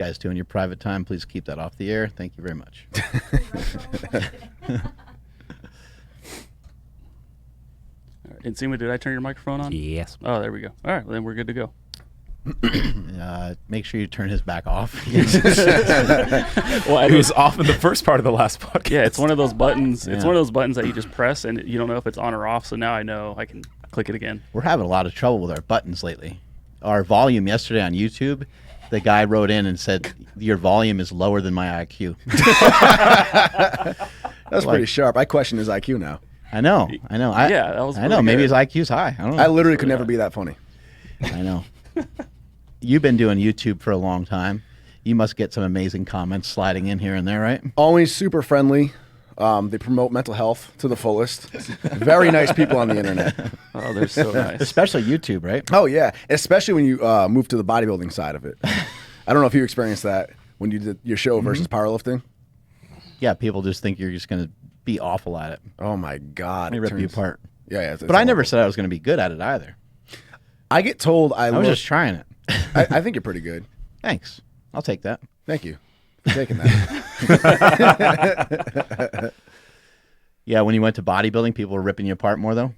guys do in your private time, please keep that off the air. Thank you very much. Nsima, did I turn your microphone on? Yes. Oh, there we go. All right, well, then we're good to go. Make sure you turn his back off. Well, it was off in the first part of the last podcast. Yeah, it's one of those buttons. Yeah. It's one of those buttons that you just press, and you don't know if it's on or off. So now I know I can click it again. We're having a lot of trouble with our buttons lately. Our volume yesterday on YouTube, the guy wrote in and said, your volume is lower than my IQ. That's pretty sharp. I question his IQ now. I know. Yeah, that was I know. really Maybe good. his IQ's high. I don't know. I literally could never be that funny. I know. You've been doing YouTube for a long time. You must get some amazing comments sliding in here and there, right? Always super friendly. They promote mental health to the fullest. Very nice people on the internet. Oh, they're so nice. Especially YouTube, right? Oh, yeah. Especially when you move to the bodybuilding side of it. I don't know if you experienced that when you did your show versus powerlifting. Yeah, people just think you're just going to be awful at it. Oh, my God. They rip you apart. Yeah. But I never said I was going to be good at it either. I get told I was just trying it. I think you're pretty good. Thanks. I'll take that. Thank you for taking that. Yeah, when you went to bodybuilding, people were ripping you apart more, though?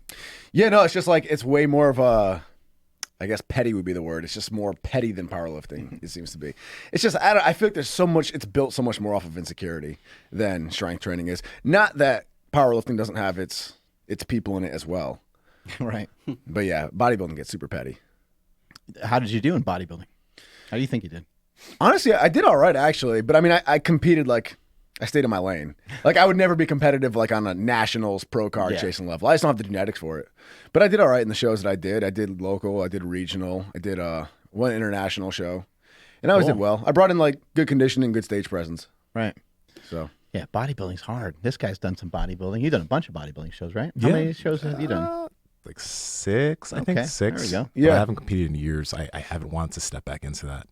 Yeah, no, it's just like it's way more of a, I guess petty would be the word. It's just more petty than powerlifting, it seems to be. It's just, I feel like there's so much, it's built so much more off of insecurity than strength training is. Not that powerlifting doesn't have its people in it as well. Right. But yeah, bodybuilding gets super petty. How did you do in bodybuilding? How do you think you did? Honestly, I did all right, actually. But I mean, I competed like, I stayed in my lane. Like, I would never be competitive like on a nationals pro card chasing level. I just don't have the genetics for it. But I did all right in the shows that I did. I did local, I did regional, I did one international show. And I always did well. I brought in like good conditioning, good stage presence. Right. So yeah, bodybuilding's hard. This guy's done some bodybuilding. You've done a bunch of bodybuilding shows, right? How many shows have you done? Like 6, I think 6. There we go. Yeah. I haven't competed in years. I haven't wanted to step back into that.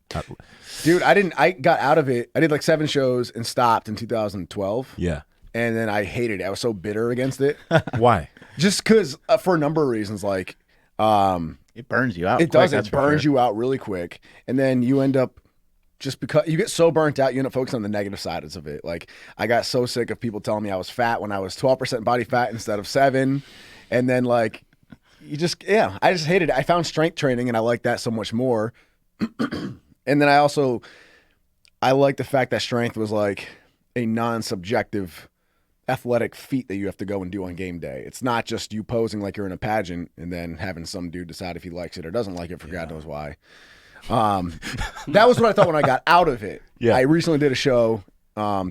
Dude, I got out of it. I did like 7 shows and stopped in 2012. Yeah. And then I hated it. I was so bitter against it. Why? Just because for a number of reasons, like it burns you out. It does. It burns you out really quick. And then you end up, just because you get so burnt out, you end up focusing on the negative sides of it. Like, I got so sick of people telling me I was fat when I was 12% body fat instead of 7. And then like, I just hated it. I found strength training and I liked that so much more. And then I like the fact that strength was like a non-subjective athletic feat that you have to go and do on game day. It's not just you posing like you're in a pageant and then having some dude decide if he likes it or doesn't like it for God knows why. That was what I thought when I got out of it. Yeah. I recently did a show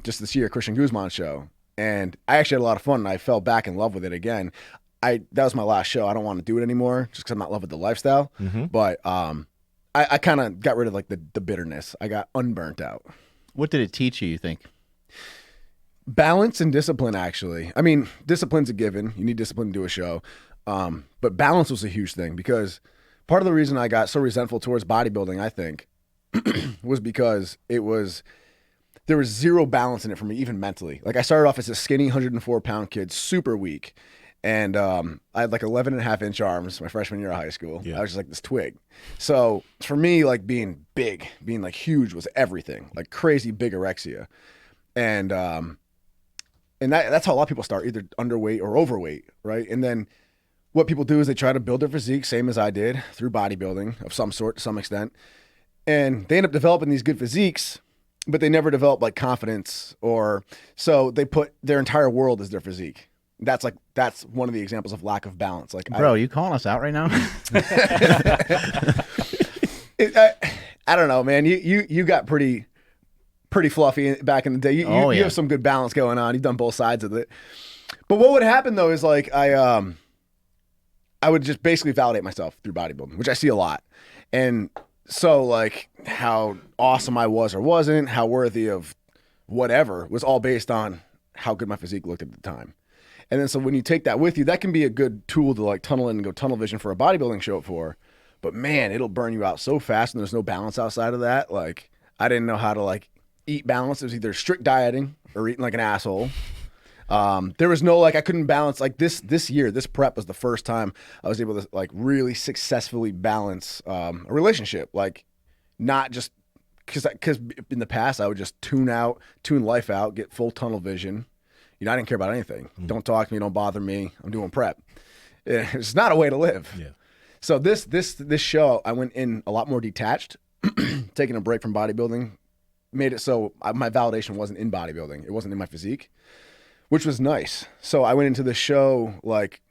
just this year, Christian Guzman's show, and I actually had a lot of fun and I fell back in love with it again. That was my last show. I don't want to do it anymore just because I'm not in love with the lifestyle. Mm-hmm. But I kind of got rid of like the bitterness. I got unburnt out. What did it teach you think? Balance and discipline, actually. I mean, discipline's a given. You need discipline to do a show. But balance was a huge thing because part of the reason I got so resentful towards bodybuilding, I think, was because there was zero balance in it for me, even mentally. Like, I started off as a skinny 104-pound kid, super weak. And I had like 11.5-inch arms my freshman year of high school. Yeah. I was just like this twig. So for me, like being big, being like huge was everything, like crazy big anorexia. And that's how a lot of people start, either underweight or overweight, right? And then what people do is they try to build their physique, same as I did, through bodybuilding of some sort to some extent. And they end up developing these good physiques, but they never develop like confidence, or so they put their entire world as their physique. That's one of the examples of lack of balance. Like, bro, you calling us out right now? I don't know, man. You got pretty fluffy back in the day. You have some good balance going on. You've done both sides of it. But what would happen though is like I would just basically validate myself through bodybuilding, which I see a lot. And so like how awesome I was or wasn't, how worthy of whatever was all based on how good my physique looked at the time. And then so when you take that with you, that can be a good tool to like tunnel in and go tunnel vision for a bodybuilding show for. But man, it'll burn you out so fast and there's no balance outside of that. Like, I didn't know how to like eat balance. It was either strict dieting or eating like an asshole. There was no like, I couldn't balance like this year. This prep was the first time I was able to like really successfully balance a relationship. Like, not just because in the past I would just tune life out, get full tunnel vision. I didn't care about anything. Don't talk to me, don't bother me. I'm doing prep. It's not a way to live. Yeah. So this show, I went in a lot more detached, taking a break from bodybuilding, made it so my validation wasn't in bodybuilding. It wasn't in my physique, which was nice. So I went into the show like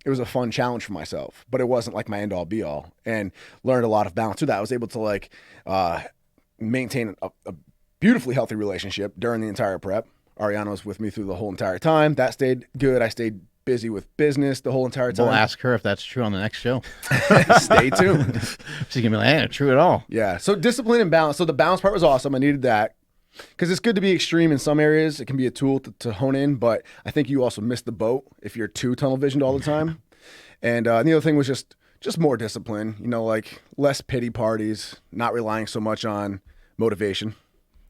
it was a fun challenge for myself, but it wasn't like my end all be all, and learned a lot of balance through that. I was able to like maintain a beautifully healthy relationship during the entire prep. Ariana was with me through the whole entire time. That stayed good. I stayed busy with business the whole entire time. We'll ask her if that's true on the next show. Stay tuned. She's gonna be like, "Ain't it true at all?" Yeah. So discipline and balance. So the balance part was awesome. I needed that because it's good to be extreme in some areas. It can be a tool to hone in, but I think you also miss the boat if you're too tunnel visioned all the time. And the other thing was just more discipline. Like less pity parties, not relying so much on motivation.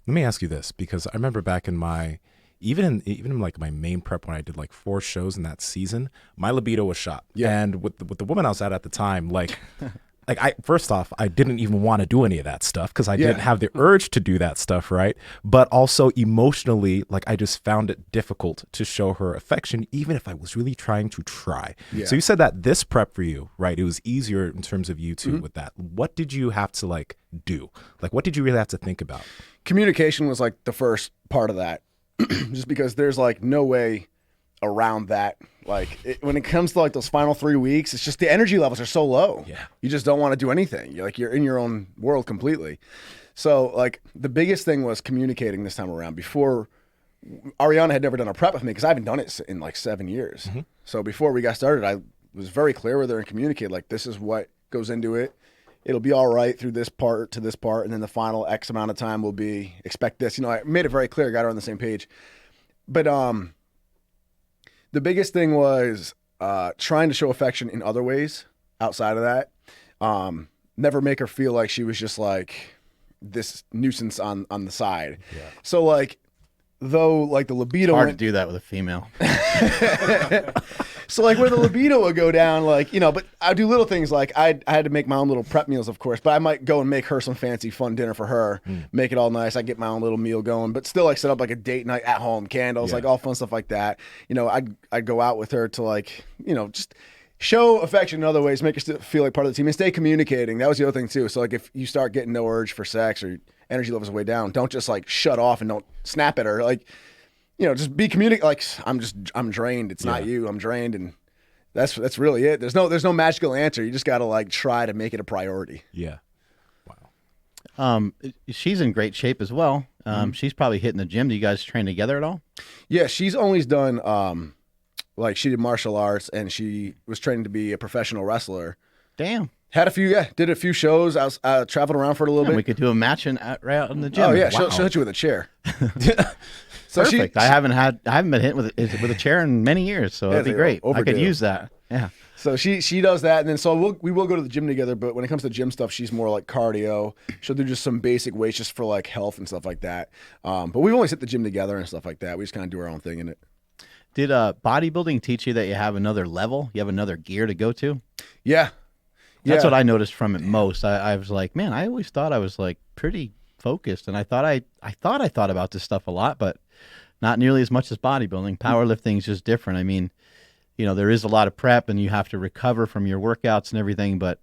Let me ask you this, because I remember back in my even in like my main prep when I did like 4 shows in that season, my libido was shot. Yeah. And with the woman I was at the time, like first off, I didn't even want to do any of that stuff because I didn't have the urge to do that stuff, right? But also emotionally, like I just found it difficult to show her affection, even if I was really trying to try. Yeah. So you said that this prep for you, right? It was easier in terms of you two with that. What did you have to like do? Like what did you really have to think about? Communication was like the first part of that. Just because there's like no way around that. Like when it comes to like those final 3 weeks, it's just the energy levels are so low. Yeah. You just don't want to do anything. You're in your own world completely. So like the biggest thing was communicating this time around. Before, Ariana had never done a prep with me because I haven't done it in like 7 years. Mm-hmm. So before we got started, I was very clear with her and communicated like this is what goes into it. It'll be all right through this part to this part, and then the final X amount of time will be expect this. I made it very clear, got her on the same page. But the biggest thing was trying to show affection in other ways outside of that. Never make her feel like she was just like this nuisance on the side. Yeah. So like, though like the libido, it's hard to do that with a female. So like where the libido would go down, like, but I do little things like I had to make my own little prep meals, of course, but I might go and make her some fancy fun dinner for her, make it all nice. I get my own little meal going, but still like set up like a date night at home, candles, like all fun stuff like that. I'd go out with her to like, just show affection in other ways, make her still feel like part of the team and stay communicating. That was the other thing too. So like if you start getting no urge for sex or energy levels are way down, don't just like shut off and don't snap at her. Like, just be like I'm drained. It's not you. I'm drained, and that's really it. There's no magical answer. You just got to like try to make it a priority. Yeah. Wow. She's in great shape as well. She's probably hitting the gym. Do you guys train together at all? Yeah, she's always done like she did martial arts and she was training to be a professional wrestler. Damn. Did a few shows. I was traveled around for a little bit. We could do a match right out in the gym. Oh yeah, she'll hit you with a chair. So Perfect. I haven't been hit with a chair in many years, so it'd be great. I could use that. Yeah. So she does that, and then we will go to the gym together. But when it comes to gym stuff, she's more like cardio. She'll do just some basic weights just for like health and stuff like that. But we've always hit the gym together and stuff like that. We just kind of do our own thing in it. Did bodybuilding teach you that you have another level? You have another gear to go to? Yeah. That's what I noticed from it most. I was like, man, I always thought I was like pretty focused, and I thought I thought about this stuff a lot, but not nearly as much as bodybuilding. Powerlifting is just different. I mean, there is a lot of prep and you have to recover from your workouts and everything, but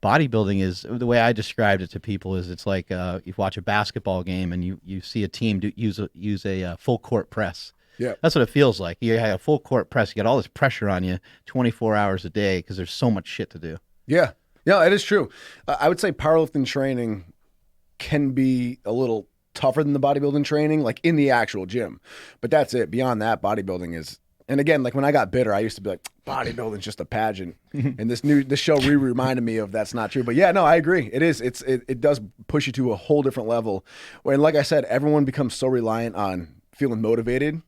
bodybuilding is, the way I described it to people is it's like you watch a basketball game and you see a team use a full court press. Yeah, that's what it feels like. You have a full court press. You got all this pressure on you 24 hours a day because there's so much shit to do. Yeah, it is true. I would say powerlifting training can be a little tougher than the bodybuilding training, like in the actual gym. But that's it. Beyond that, bodybuilding is, and again, like when I got bitter, I used to be like, bodybuilding's just a pageant. And this show reminded me of that's not true. But yeah, no, I agree. It is. It does push you to a whole different level. When, like I said, everyone becomes so reliant on feeling motivated.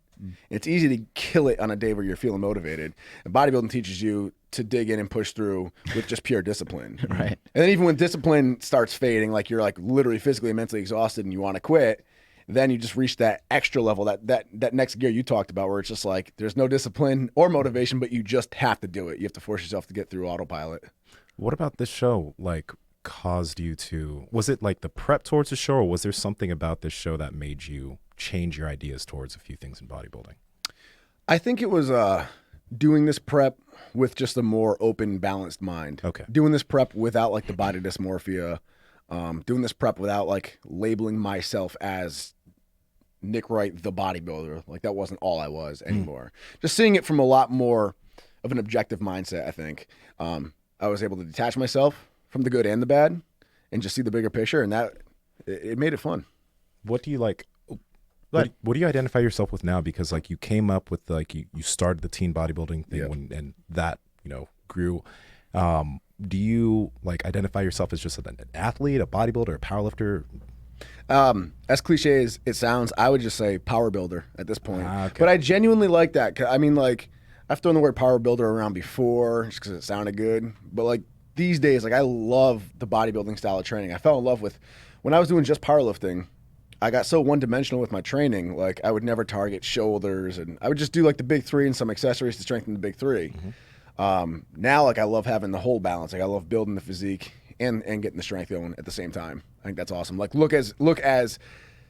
It's easy to kill it on a day where you're feeling motivated. And bodybuilding teaches you to dig in and push through with just pure discipline. Right. And then even when discipline starts fading, like you're like literally physically and mentally exhausted and you want to quit, then you just reach that extra level, that next gear you talked about, where it's just like there's no discipline or motivation, but you just have to do it. You have to force yourself to get through autopilot. What about this show? Like, caused you to, was it like the prep towards the show, or was there something about this show that made you change your ideas towards a few things in bodybuilding? I think it was doing this prep with just a more open, balanced mind. Okay. Doing this prep without like the body dysmorphia, doing this prep without like labeling myself as Nick Wright, the bodybuilder. Like that wasn't all I was anymore. Just seeing it from a lot more of an objective mindset, I think. I was able to detach myself from the good and the bad and just see the bigger picture, and that it made it fun. What do you like? What do you identify yourself with now? Because like you came up with like you started the teen bodybuilding thing and that, you know, grew. Do you like identify yourself as just an athlete, a bodybuilder, a powerlifter? As cliche as it sounds, I would just say power builder at this point. Okay. But I genuinely like that. I mean, like I've thrown the word power builder around before just because it sounded good. But like these days, like I love the bodybuilding style of training. I fell in love with when I was doing just powerlifting. I got so one-dimensional with my training. Like I would never target shoulders, and I would just do like the big three and some accessories to strengthen the big three. Now, like I love having the whole balance. Like I love building the physique and getting the strength going at the same time. I think that's awesome. Like look as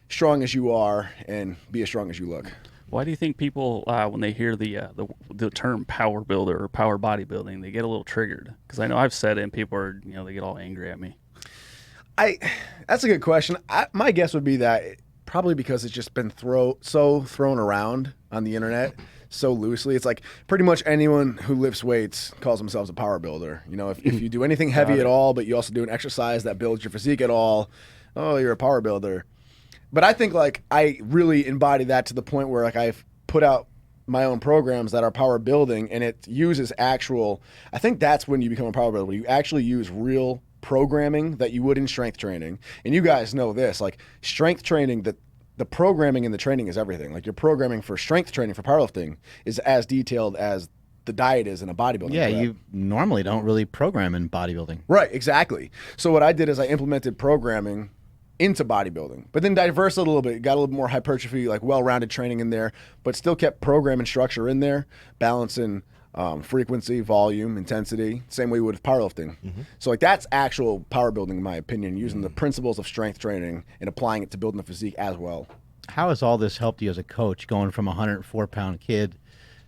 strong as you are and be as strong as you look. Why do you think people, when they hear the term power builder or power bodybuilding, they get a little triggered? Because I know I've said it, and people are, you know, they get all angry at me. That's a good question. My guess would be that probably because it's just been thrown around on the internet so loosely. It's like pretty much anyone who lifts weights calls themselves a power builder. You know, if you do anything heavy at all, but you also do an exercise that builds your physique at all, oh, you're a power builder. But I think like I really embody that to the point where like I've put out my own programs that are power building, and it uses actual. I think that's when you become a power builder, when you actually use real programming that you would in strength training. And you guys know this, like strength training, the programming and the training is everything. Like your programming for strength training for powerlifting is as detailed as the diet is in a bodybuilding Yeah, prep. you normally don't really program in bodybuilding. Right, exactly. So what I did is I implemented programming into bodybuilding, but then diverse it a little bit, got a little more hypertrophy, like well-rounded training in there, but still kept program and structure in there, balancing frequency, volume, intensity, same way with powerlifting. So like that's actual power building in my opinion, using the principles of strength training and applying it to building the physique as well. How has all this helped you as a coach, going from a 104-pound kid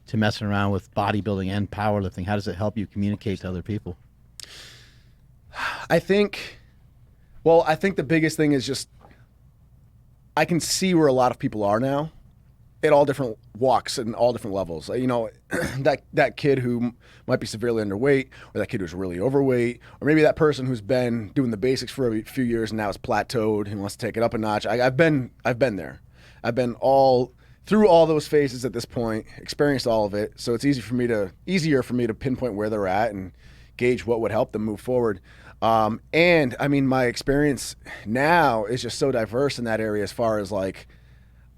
to messing around with bodybuilding and powerlifting? How does it help you communicate to other people? I think the biggest thing is just I can see where a lot of people are now at all different walks and all different levels. You know, that kid who might be severely underweight, or that kid who's really overweight, or maybe that person who's been doing the basics for a few years and now is plateaued and wants to take it up a notch. I've been there. I've been through all those phases at this point, experienced all of it. So it's easier for me to pinpoint where they're at and gauge what would help them move forward. And I mean, my experience now is just so diverse in that area as far as like,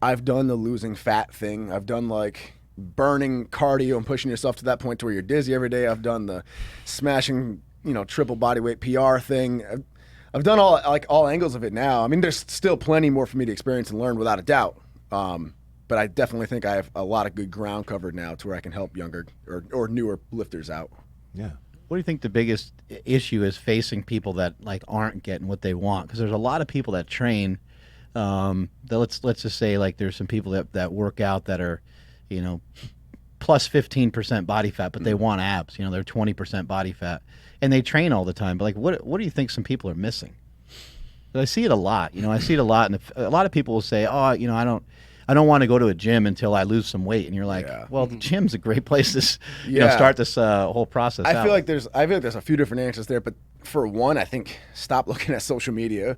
I've done the losing fat thing. I've done like burning cardio and pushing yourself to that point to where you're dizzy every day. I've done the smashing, you know, triple bodyweight PR thing. I've done all angles of it now. I mean, there's still plenty more for me to experience and learn without a doubt. But I definitely think I have a lot of good ground covered now to where I can help younger or newer lifters out. Yeah. What do you think the biggest issue is facing people that like aren't getting what they want? Because there's a lot of people that train. Let's just say like there's some people that work out that are, you know, plus 15% body fat, but they want abs. You know, they're 20% body fat, and they train all the time. But like, what do you think some people are missing? I see it a lot. You know, I see it a lot, and a lot of people will say, "Oh, you know, I don't want to go to a gym until I lose some weight." And you're like, "Well, the gym's a great place to start this whole process." I feel like there's a few different answers there, but for one, I think stop looking at social media.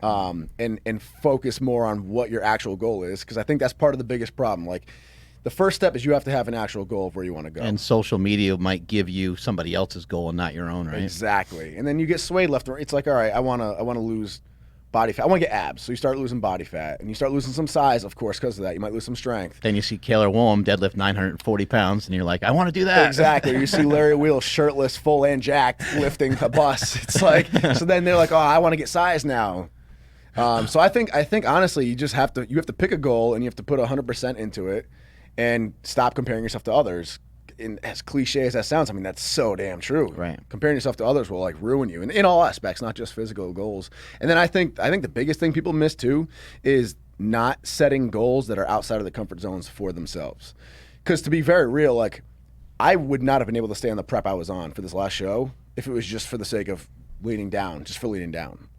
And focus more on what your actual goal is, because I think that's part of the biggest problem. Like, the first step is you have to have an actual goal of where you want to go. And social media might give you somebody else's goal and not your own, right? Exactly. And then you get swayed left and right. It's like, all right, I want to lose body fat. I want to get abs. So you start losing body fat, and you start losing some size, of course, because of that. You might lose some strength. Then you see Kaylor Woolham deadlift 940 pounds, and you're like, I want to do that. Exactly. You see Larry Wheel shirtless, full and jacked, lifting a bus. It's like, so then they're like, oh, I want to get size now. So I think honestly, you have to pick a goal and you have to put 100% into it, and stop comparing yourself to others. as cliche as that sounds, I mean, that's so damn true. Right. Comparing yourself to others will like ruin you in all aspects, not just physical goals. And then I think the biggest thing people miss too is not setting goals that are outside of the comfort zones for themselves. Because to be very real, like I would not have been able to stay on the prep I was on for this last show if it was just for the sake of leaning down,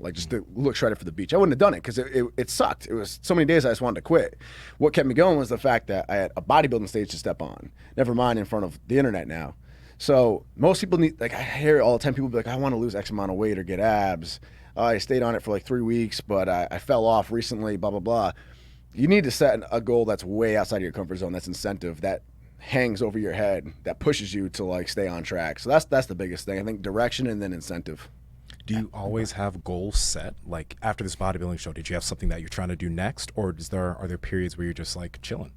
like just to look straight for the beach. I wouldn't have done it because it sucked. It was so many days I just wanted to quit. What kept me going was the fact that I had a bodybuilding stage to step on, never mind in front of the internet now. So most people need, like I hear all the time people be like, I want to lose X amount of weight or get abs. I stayed on it for like 3 weeks, but I fell off recently, blah, blah, blah. You need to set a goal that's way outside of your comfort zone, that's incentive, that hangs over your head, that pushes you to like stay on track. So that's the biggest thing. I think direction and then incentive. Do you always have goals set? Like after this bodybuilding show, did you have something that you're trying to do next, or are there periods where you're just like chilling?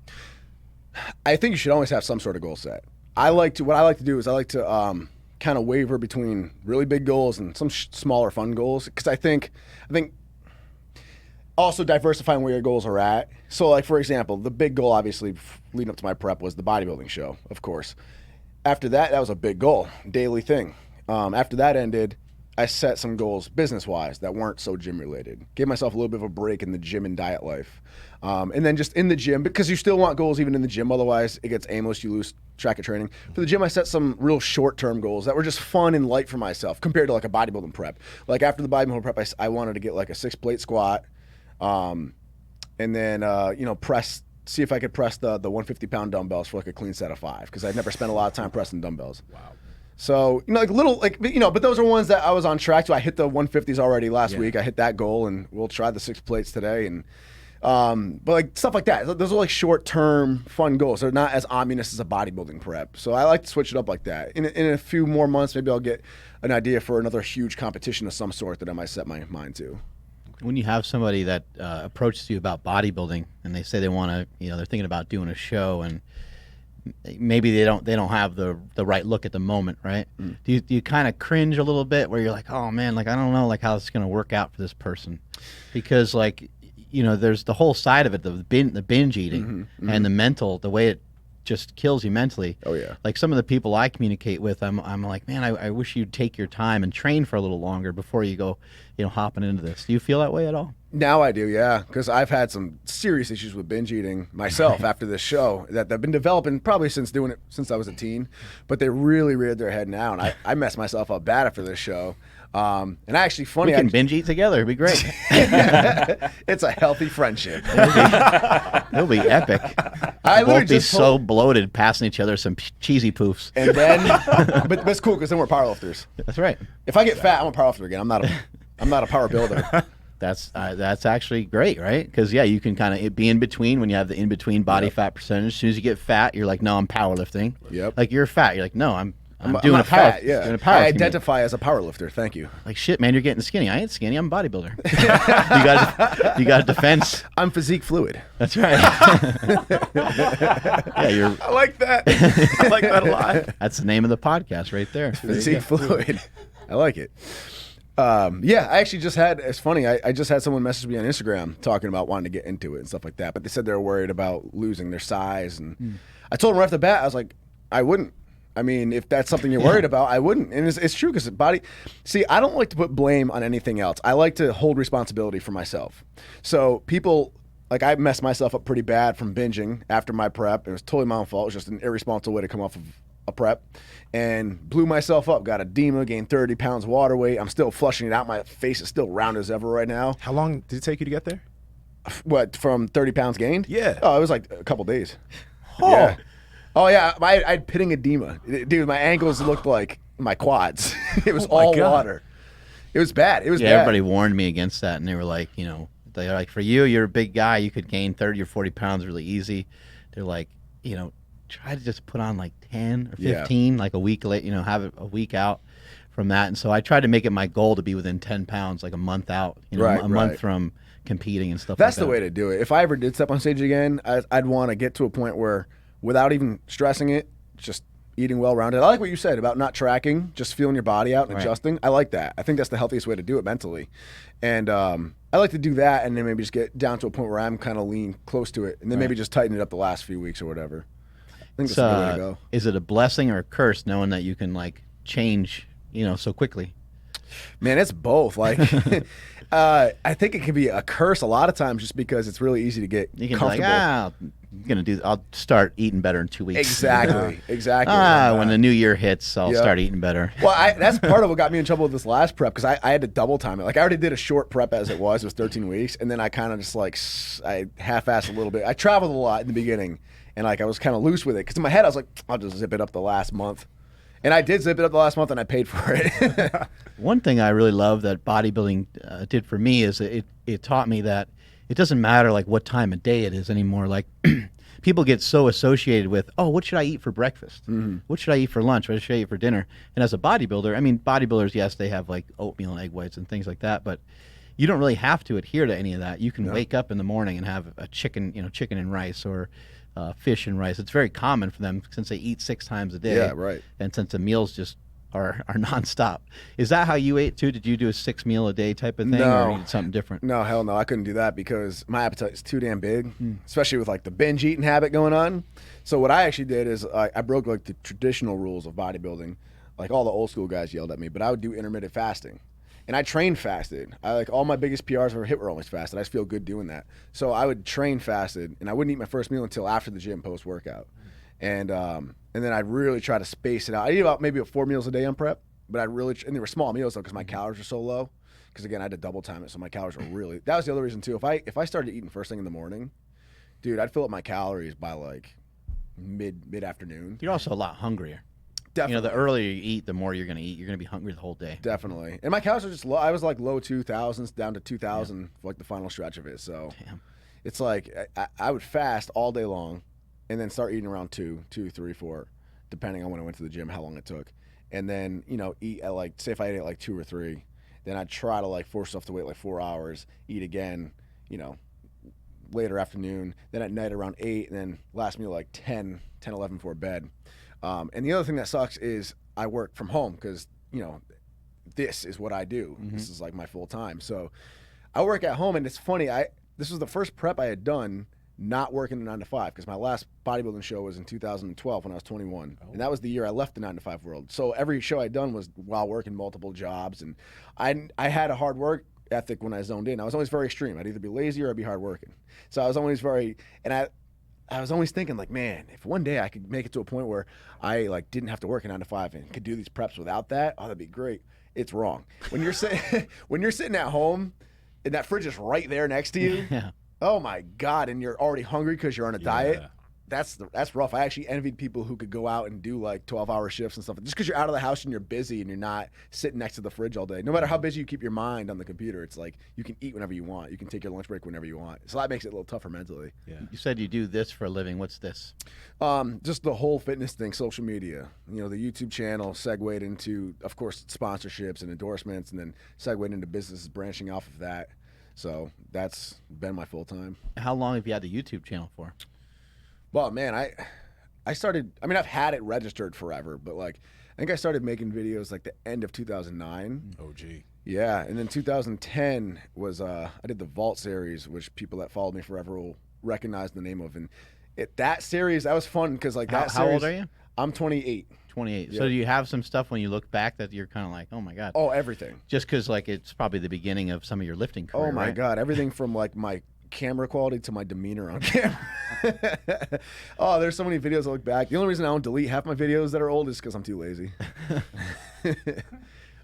I think you should always have some sort of goal set. What I like to do is kind of waver between really big goals and some smaller fun goals, because I think also diversifying where your goals are at. So like for example, the big goal obviously leading up to my prep was the bodybuilding show, of course. After that was a big goal, daily thing. After that ended, I set some goals business-wise that weren't so gym-related. Gave myself a little bit of a break in the gym and diet life. And then just in the gym, because you still want goals even in the gym, otherwise it gets aimless, you lose track of training. For the gym, I set some real short-term goals that were just fun and light for myself compared to like a bodybuilding prep. Like after the bodybuilding prep, I wanted to get like a 6-plate squat, and then, see if I could press the 150-pound dumbbells for like a clean set of 5, because I'd never spent a lot of time pressing dumbbells. Wow. So, but those are ones that I was on track to. I hit the 150s already last week. I hit that goal, and we'll try the 6 plates today. And but like stuff like that. Those are like short-term fun goals. They're not as ominous as a bodybuilding prep. So I like to switch it up like that. In a few more months, maybe I'll get an idea for another huge competition of some sort that I might set my mind to. When you have somebody that approaches you about bodybuilding and they say they want to, they're thinking about doing a show, and maybe they don't have the right look at the moment, right? Do you kind of cringe a little bit where you're like, oh man, like I don't know like how this is going to work out for this person, because like there's the whole side of it, the binge eating and the mental, the way it just kills you mentally. Oh yeah. Like some of the people I communicate with, I'm like, man, I wish you'd take your time and train for a little longer before you go, hopping into this. Do you feel that way at all? Now I do, yeah, because I've had some serious issues with binge eating myself after this show that I've been developing probably since doing it since I was a teen, but they really reared their head now, and I messed myself up bad after this show. And actually, funny, we can binge eat together. It'd be great. It's a healthy friendship. It'll be epic. We'll both be so bloated, passing each other some cheesy poofs. And then, but it's cool because then we're powerlifters. That's right. If I get fat, I'm a powerlifter again. I'm not a power builder. That's actually great, right? Because you can kind of be in between when you have the in between body fat percentage. As soon as you get fat, you're like, no, I'm powerlifting. Yep. like you're fat, you're like, no, I'm doing a power. Fat, yeah. Doing a power. I identify as a power lifter. Thank you. Like shit, man, you're getting skinny. I ain't skinny. I'm a bodybuilder. you got a defense. I'm physique fluid. That's right. I like that. I like that a lot. That's the name of the podcast right there. Physique fluid. I like it. I actually just had, it's funny, I just had someone message me on Instagram talking about wanting to get into it and stuff like that, but they said they were worried about losing their size, and I told them right off the bat, I was like, I wouldn't. I mean, if that's something you're worried about, I wouldn't. And it's true, because I don't like to put blame on anything else. I like to hold responsibility for myself. So people, like I messed myself up pretty bad from binging after my prep. It was totally my own fault. It was just an irresponsible way to come off of a prep, and blew myself up, got edema, gained 30 pounds of water weight. I'm still flushing it out. My face is still round as ever right now. How long did it take you to get there? What, from 30 pounds gained? Yeah. Oh, it was like a couple days. Oh. Yeah. Oh, yeah. I had pitting edema. Dude, my ankles looked like my quads. It was all water. It was bad. It was bad. Everybody warned me against that, and they were like, they're like, for you're a big guy, you could gain 30 or 40 pounds really easy. They're like, try to just put on like 10 or 15, like a week late, have it a week out from that. And so I tried to make it my goal to be within 10 pounds, like a month out, a month from competing and stuff. That's the way to do it. If I ever did step on stage again, I'd want to get to a point where, without even stressing it, just eating well-rounded. I like what you said about not tracking, just feeling your body out and adjusting. I like that. I think that's the healthiest way to do it mentally. And I like to do that, and then maybe just get down to a point where I'm kind of lean close to it, and then maybe just tighten it up the last few weeks or whatever. think that's a good way to go. Is it a blessing or a curse knowing that you can like change, so quickly? Man, it's both. Like, I think it can be a curse a lot of times just because it's really easy to get comfortable. Be like, I'll start eating better in 2 weeks. Exactly. When the new year hits, I'll start eating better. Well, that's part of what got me in trouble with this last prep because I had to double time it. Like, I already did a short prep as it was 13 weeks, and then I kind of just like I half-assed a little bit. I traveled a lot in the beginning, and like I was kind of loose with it because in my head I was like, I'll just zip it up the last month. And I did zip it up the last month, and I paid for it. One thing I really love that bodybuilding did for me is it taught me that it doesn't matter like what time of day it is anymore. Like people get so associated with, what should I eat for breakfast? Mm-hmm. What should I eat for lunch? What should I eat for dinner? And as a bodybuilder, I mean, bodybuilders, yes, they have like oatmeal and egg whites and things like that, but you don't really have to adhere to any of that. You can wake up in the morning and have a chicken and rice or fish and rice. It's very common for them since they eat 6 times a day. Yeah, right. And since the meals just are nonstop. Is that how you ate too? Did you do a 6 meal a day type of thing, or eat something different? No, hell no. I couldn't do that because my appetite is too damn big, especially with like the binge eating habit going on. So what I actually did is I broke like the traditional rules of bodybuilding. Like all the old school guys yelled at me, but I would do intermittent fasting. And I trained fasted. All my biggest PRs I've ever hit were always fasted. I just feel good doing that. So I would train fasted, and I wouldn't eat my first meal until after the gym post workout. And then I'd really try to space it out. I eat about maybe 4 meals a day on prep, but and they were small meals though because my calories were so low. Because again, I had to double time it, so my calories were really. That was the other reason too. If I started eating first thing in the morning, dude, I'd fill up my calories by like mid afternoon. You're also a lot hungrier. Definitely. The earlier you eat, the more you're going to eat. You're going to be hungry the whole day. Definitely. And my calories are just low. I was like low 2,000s down to 2,000 for like the final stretch of it. So it's like I would fast all day long and then start eating around 2, 3, 4, depending on when I went to the gym, how long it took. And then, eat at like, say if I ate at like 2 or 3, then I'd try to like force myself to wait like 4 hours, eat again, later afternoon, then at night around 8, and then last meal like 10, 11 before bed. And the other thing that sucks is I work from home because, this is what I do. Mm-hmm. This is like my full time. So I work at home, and it's funny. This was the first prep I had done not working a 9 to 5 because my last bodybuilding show was in 2012 when I was 21. And that was the year I left the 9 to 5 world. So every show I'd done was while working multiple jobs. And I had a hard work ethic when I zoned in. I was always very extreme. I'd either be lazy or I'd be hardworking. So I was always I was always thinking like, man, if one day I could make it to a point where I like didn't have to work a 9 to 5 and could do these preps without that, that'd be great. It's wrong. When you're sitting at home and that fridge is right there next to you, oh my God, and you're already hungry because you're on a diet. That's rough. I actually envied people who could go out and do like 12-hour shifts and stuff. Just because you're out of the house and you're busy and you're not sitting next to the fridge all day. No matter how busy you keep your mind on the computer, it's like you can eat whenever you want. You can take your lunch break whenever you want. So that makes it a little tougher mentally. Yeah. You said you do this for a living. What's this? Just the whole fitness thing, social media. The YouTube channel segued into, of course, sponsorships and endorsements, and then segued into businesses branching off of that. So that's been my full time. How long have you had the YouTube channel for? Well, man, I started, I've had it registered forever, but like, I think I started making videos like the end of 2009. Oh, gee. Yeah, and then 2010 was, I did the Vault series, which people that followed me forever will recognize the name of. And that series, that was fun because like that series. How old are you? I'm 28. 28. Yeah. So do you have some stuff when you look back that you're kind of like, oh my God? Oh, everything. Just because like it's probably the beginning of some of your lifting career, Oh my right? God, everything from like my camera quality to my demeanor on camera. Oh, there's so many videos I look back. The only reason I don't delete half my videos that are old is because I'm too lazy.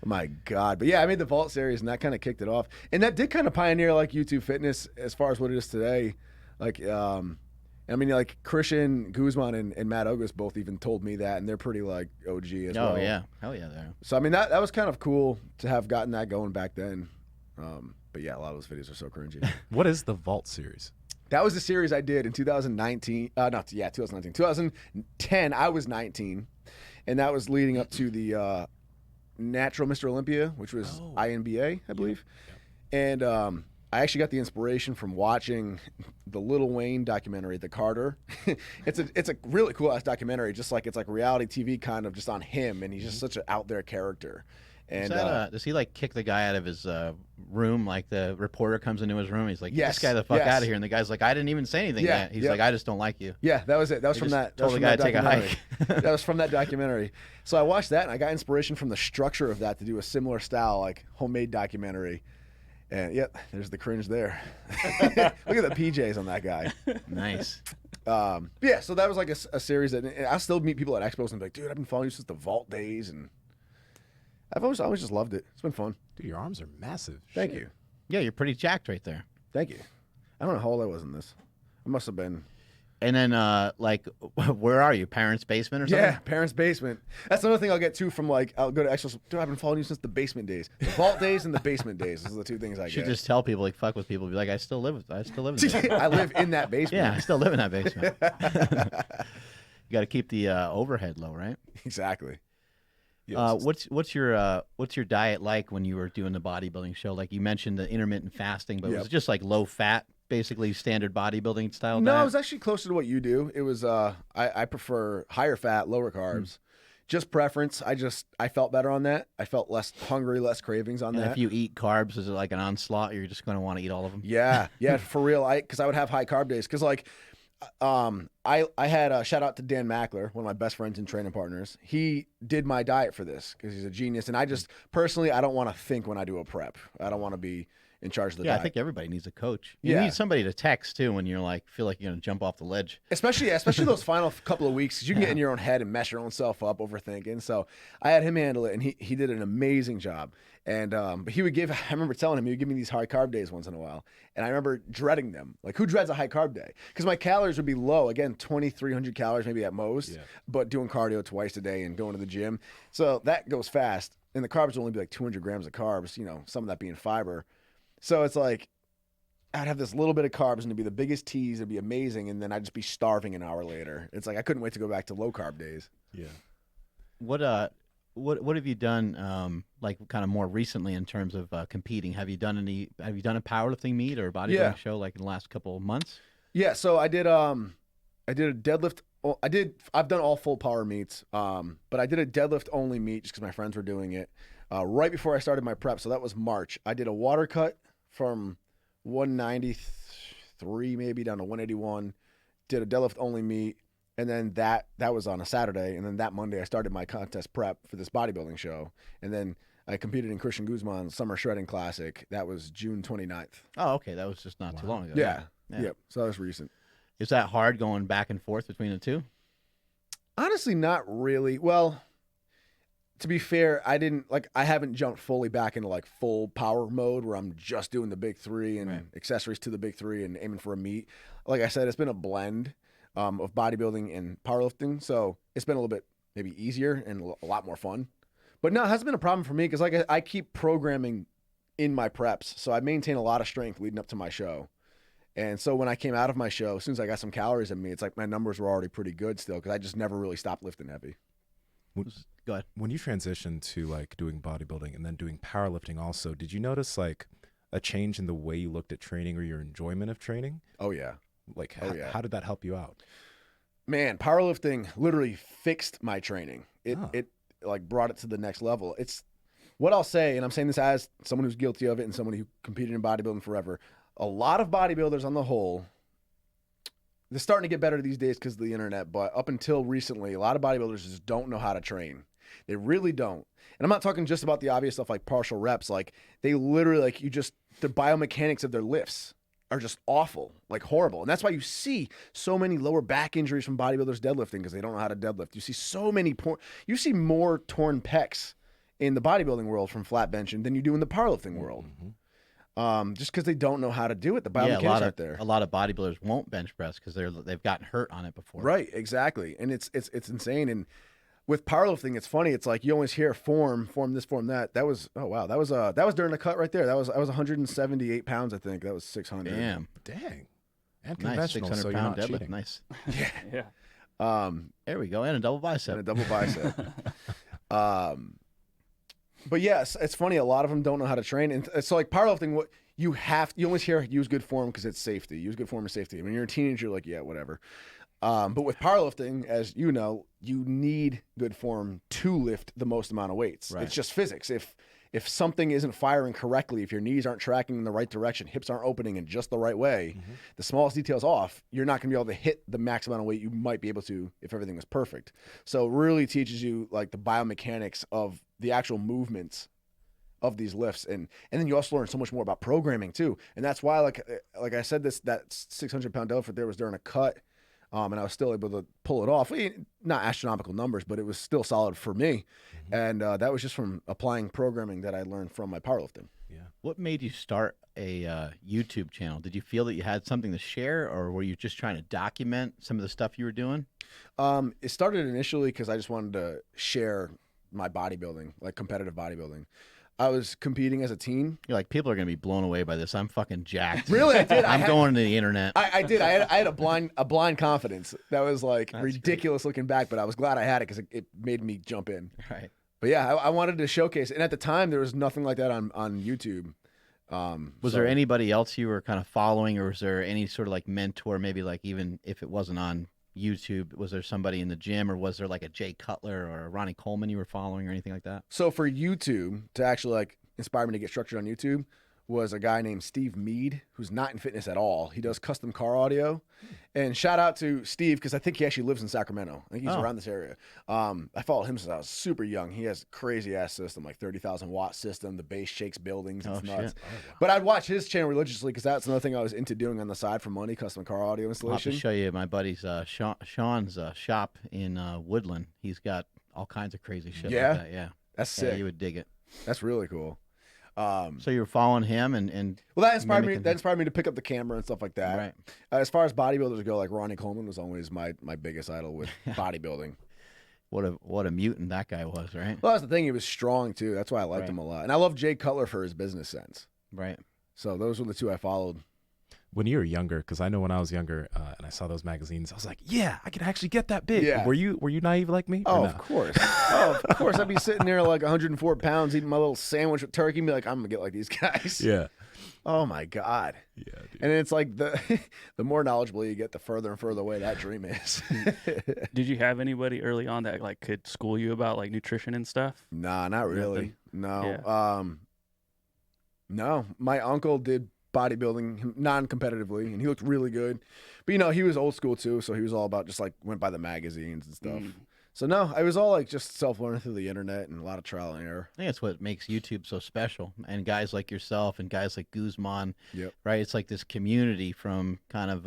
My God. But yeah, I made the Vault series and that kind of kicked it off. And that did kind of pioneer like YouTube fitness as far as what it is today. Like, like Christian Guzman and Matt Ogus both even told me that, and they're pretty like OG as well. Oh yeah, hell yeah, there. So that was kind of cool to have gotten that going back then. But yeah, a lot of those videos are so cringy. What is the Vault series? That was the series I did in 2019. 2019. 2010, I was 19. And that was leading up to the Natural Mr. Olympia, which was INBA, I believe. Yep. And I actually got the inspiration from watching the Lil Wayne documentary, The Carter. It's a really cool ass documentary, just like it's like reality TV kind of just on him, and he's just such an out there character. And does he like kick the guy out of his room? Like the reporter comes into his room, he's like, Yes, "This guy the fuck yes. out of here!" And the guy's like, "I didn't even say anything yet." He's like, "I just don't like you." Yeah, that was it. That was They from just that. That told was the from guy to take a documentary. hike. That was from that documentary. So I watched that, and I got inspiration from the structure of that to do a similar style, like homemade documentary. And yep, there's the cringe there. Look at the PJs on that guy. Nice. Yeah, so that was like a series that and I still meet people at expos and be like, dude, I've been following you since the vault days, and I've always just loved it. It's been fun. Dude, your arms are massive. Thank Shit. you. Yeah, you're pretty jacked right there. Thank you. I don't know how old I was in this. I must have been. And then, like, where are you? Parents' basement or something? Yeah, parents' basement. That's another thing I'll get to from like, I'll go to expos. Dude, I've been following you since the basement days. The vault days and the basement days. Those are the two things I You should get. just tell people, like, fuck with people. Be like, I still live in there. I live in that basement. Yeah, I still live in that basement. You got to keep the overhead low, right? Exactly. What's your diet like when you were doing the bodybuilding show? Like you mentioned the intermittent fasting, but was it just like low fat, basically standard bodybuilding style No, diet? it was actually closer to what you do. It was I prefer higher fat, lower carbs. Just preference. I felt better on that. I felt less hungry, less cravings on And that. if you eat carbs, is it like an onslaught? You're just going to want to eat all of them? Yeah, for real. Because I would have high carb days. Because like, I had a shout out to Dan Mackler, one of my best friends and training partners. He did my diet for this because he's a genius. And I just personally, I don't want to think when I do a prep. I don't want to be in charge of the Yeah, diet. I think everybody needs a coach. You Yeah. need somebody to text too when you're like feel like you're going to jump off the ledge. Especially those final couple of weeks, 'cause you can get in your own head and mess your own self up overthinking. So I had him handle it, and he did an amazing job. And but he would I remember telling him he would give me these high carb days once in a while, and I remember dreading them. Like, who dreads a high carb day? Because my calories would be low, again, 2,300 calories maybe at most, but doing cardio twice a day and going to the gym, so that goes fast. And the carbs would only be like 200 grams of carbs, some of that being fiber. So it's like, I'd have this little bit of carbs and it'd be the biggest tease. It'd be amazing. And then I'd just be starving an hour later. It's like, I couldn't wait to go back to low carb days. Yeah. What have you done like kind of more recently in terms of competing? Have you done a powerlifting meet or bodybuilding show like in the last couple of months? Yeah. So I did a deadlift. I've done all full power meets. But I did a deadlift only meet just because my friends were doing it right before I started my prep. So that was March. I did a water cut from 193 maybe down to 181, did a deadlift only meet, and then that was on a Saturday, and then that Monday I started my contest prep for this bodybuilding show, and then I competed in Christian Guzman's Summer Shredding Classic. That was June 29th. Oh, okay, that was just not too long ago. Yeah. Yep. So that was recent. Is that hard going back and forth between the two? Honestly, not really. Well, to be fair, I haven't jumped fully back into like full power mode where I'm just doing the big three and accessories to the big three and aiming for a meet. Like I said, it's been a blend of bodybuilding and powerlifting. So it's been a little bit maybe easier and a lot more fun. But no, it hasn't been a problem for me because like I keep programming in my preps. So I maintain a lot of strength leading up to my show. And so when I came out of my show, as soon as I got some calories in me, it's like my numbers were already pretty good still because I just never really stopped lifting heavy. Go ahead. When you transitioned to like doing bodybuilding and then doing powerlifting also, did you notice like a change in the way you looked at training or your enjoyment of training? Oh, yeah. Like, how did that help you out? Man, powerlifting literally fixed my training. It like brought it to the next level. It's what I'll say, and I'm saying this as someone who's guilty of it and someone who competed in bodybuilding forever. A lot of bodybuilders on the whole, they're starting to get better these days because of the internet, but up until recently, a lot of bodybuilders just don't know how to train. They really don't. And I'm not talking just about the obvious stuff like partial reps. Like they literally, like the biomechanics of their lifts are just awful, like horrible. And that's why you see so many lower back injuries from bodybuilders deadlifting because they don't know how to deadlift. You see you see more torn pecs in the bodybuilding world from flat benching than you do in the powerlifting world. Just because they don't know how to do it. The biomechanics aren't there. A lot of bodybuilders won't bench press because they've gotten hurt on it before. Right, exactly. And it's insane. And with powerlifting, it's funny. It's like you always hear form this, form that. That was that was during the cut right there. I was 178 pounds, I think. That was 600. Dang. And Nice, conventional, 600 so you're pound not deadlift. cheating. Nice. Yeah. There we go, and a double bicep. And a double bicep. But yes, it's funny. A lot of them don't know how to train, and it's so like powerlifting. What you always hear, use good form because it's safety. Use good form and safety. When you're a teenager, you're like, yeah, whatever. But with powerlifting, as you know, you need good form to lift the most amount of weights. Right. It's just physics. If something isn't firing correctly, if your knees aren't tracking in the right direction, hips aren't opening in just the right way, the smallest details off, you're not going to be able to hit the max amount of weight you might be able to if everything was perfect. So it really teaches you like the biomechanics of the actual movements of these lifts, and then you also learn so much more about programming too. And that's why, like I said, that 600-pound deadlift there was during a cut. And I was still able to pull it off. Not astronomical numbers, but it was still solid for me. And that was just from applying programming that I learned from my powerlifting. Yeah. What made you start a YouTube channel? Did you feel that you had something to share, or were you just trying to document some of the stuff you were doing? It started initially because I just wanted to share my bodybuilding, like competitive bodybuilding. I was competing as a teen. You're like, people are going to be blown away by this. I'm fucking jacked. Really? I did. I'm going to the internet. I did. I had a blind confidence that was like That's ridiculous looking back, but I was glad I had it because it made me jump in. Right. But yeah, I wanted to showcase it. And at the time, there was nothing like that on YouTube. Was there anybody else you were kind of following, or was there any sort of like mentor, maybe like even if it wasn't on YouTube, was there somebody in the gym, or was there like a Jay Cutler or a Ronnie Coleman you were following or anything like that? So for YouTube to actually like inspire me to get structured on YouTube was a guy named Steve Mead, who's not in fitness at all. He does custom car audio. And shout out to Steve, because I think he actually lives in Sacramento. I think he's around this area. I followed him since I was super young. He has a crazy ass system, like 30,000 watt system. The bass shakes buildings. It's nuts. Oh, wow. But I'd watch his channel religiously because that's another thing I was into doing on the side for money, custom car audio I'll installation. have to show you my buddy's Sean's shop in Woodland. He's got all kinds of crazy shit like that. Yeah. That's sick. Yeah, you would dig it. That's really cool. So you were following him and well, that inspired me. That inspired me to pick up the camera and stuff like that. Right. As far as bodybuilders go, like Ronnie Coleman was always my biggest idol with bodybuilding. What a mutant that guy was, right? Well, that's the thing. He was strong too. That's why I liked him a lot. And I love Jay Cutler for his business sense. Right. So those were the two I followed. When you were younger, because I know when I was younger and I saw those magazines, I was like, yeah, I can actually get that big. Yeah. Were you naive like me? Oh, or no? of course. Of course. I'd be sitting there like 104 pounds eating my little sandwich with turkey and be like, I'm going to get like these guys. Yeah. Oh, my God. Yeah, dude. And it's like the more knowledgeable you get, the further and further away that dream is. Did you have anybody early on that like could school you about like nutrition and stuff? Nah, not really. Nothing? No. Yeah. No. My uncle did bodybuilding non-competitively, and he looked really good. But, he was old school, too, so he was all about just, like, went by the magazines and stuff. So, no, I was all, like, just self-learning through the internet and a lot of trial and error. I think that's what makes YouTube so special. And guys like yourself and guys like Guzman, right? It's like this community from kind of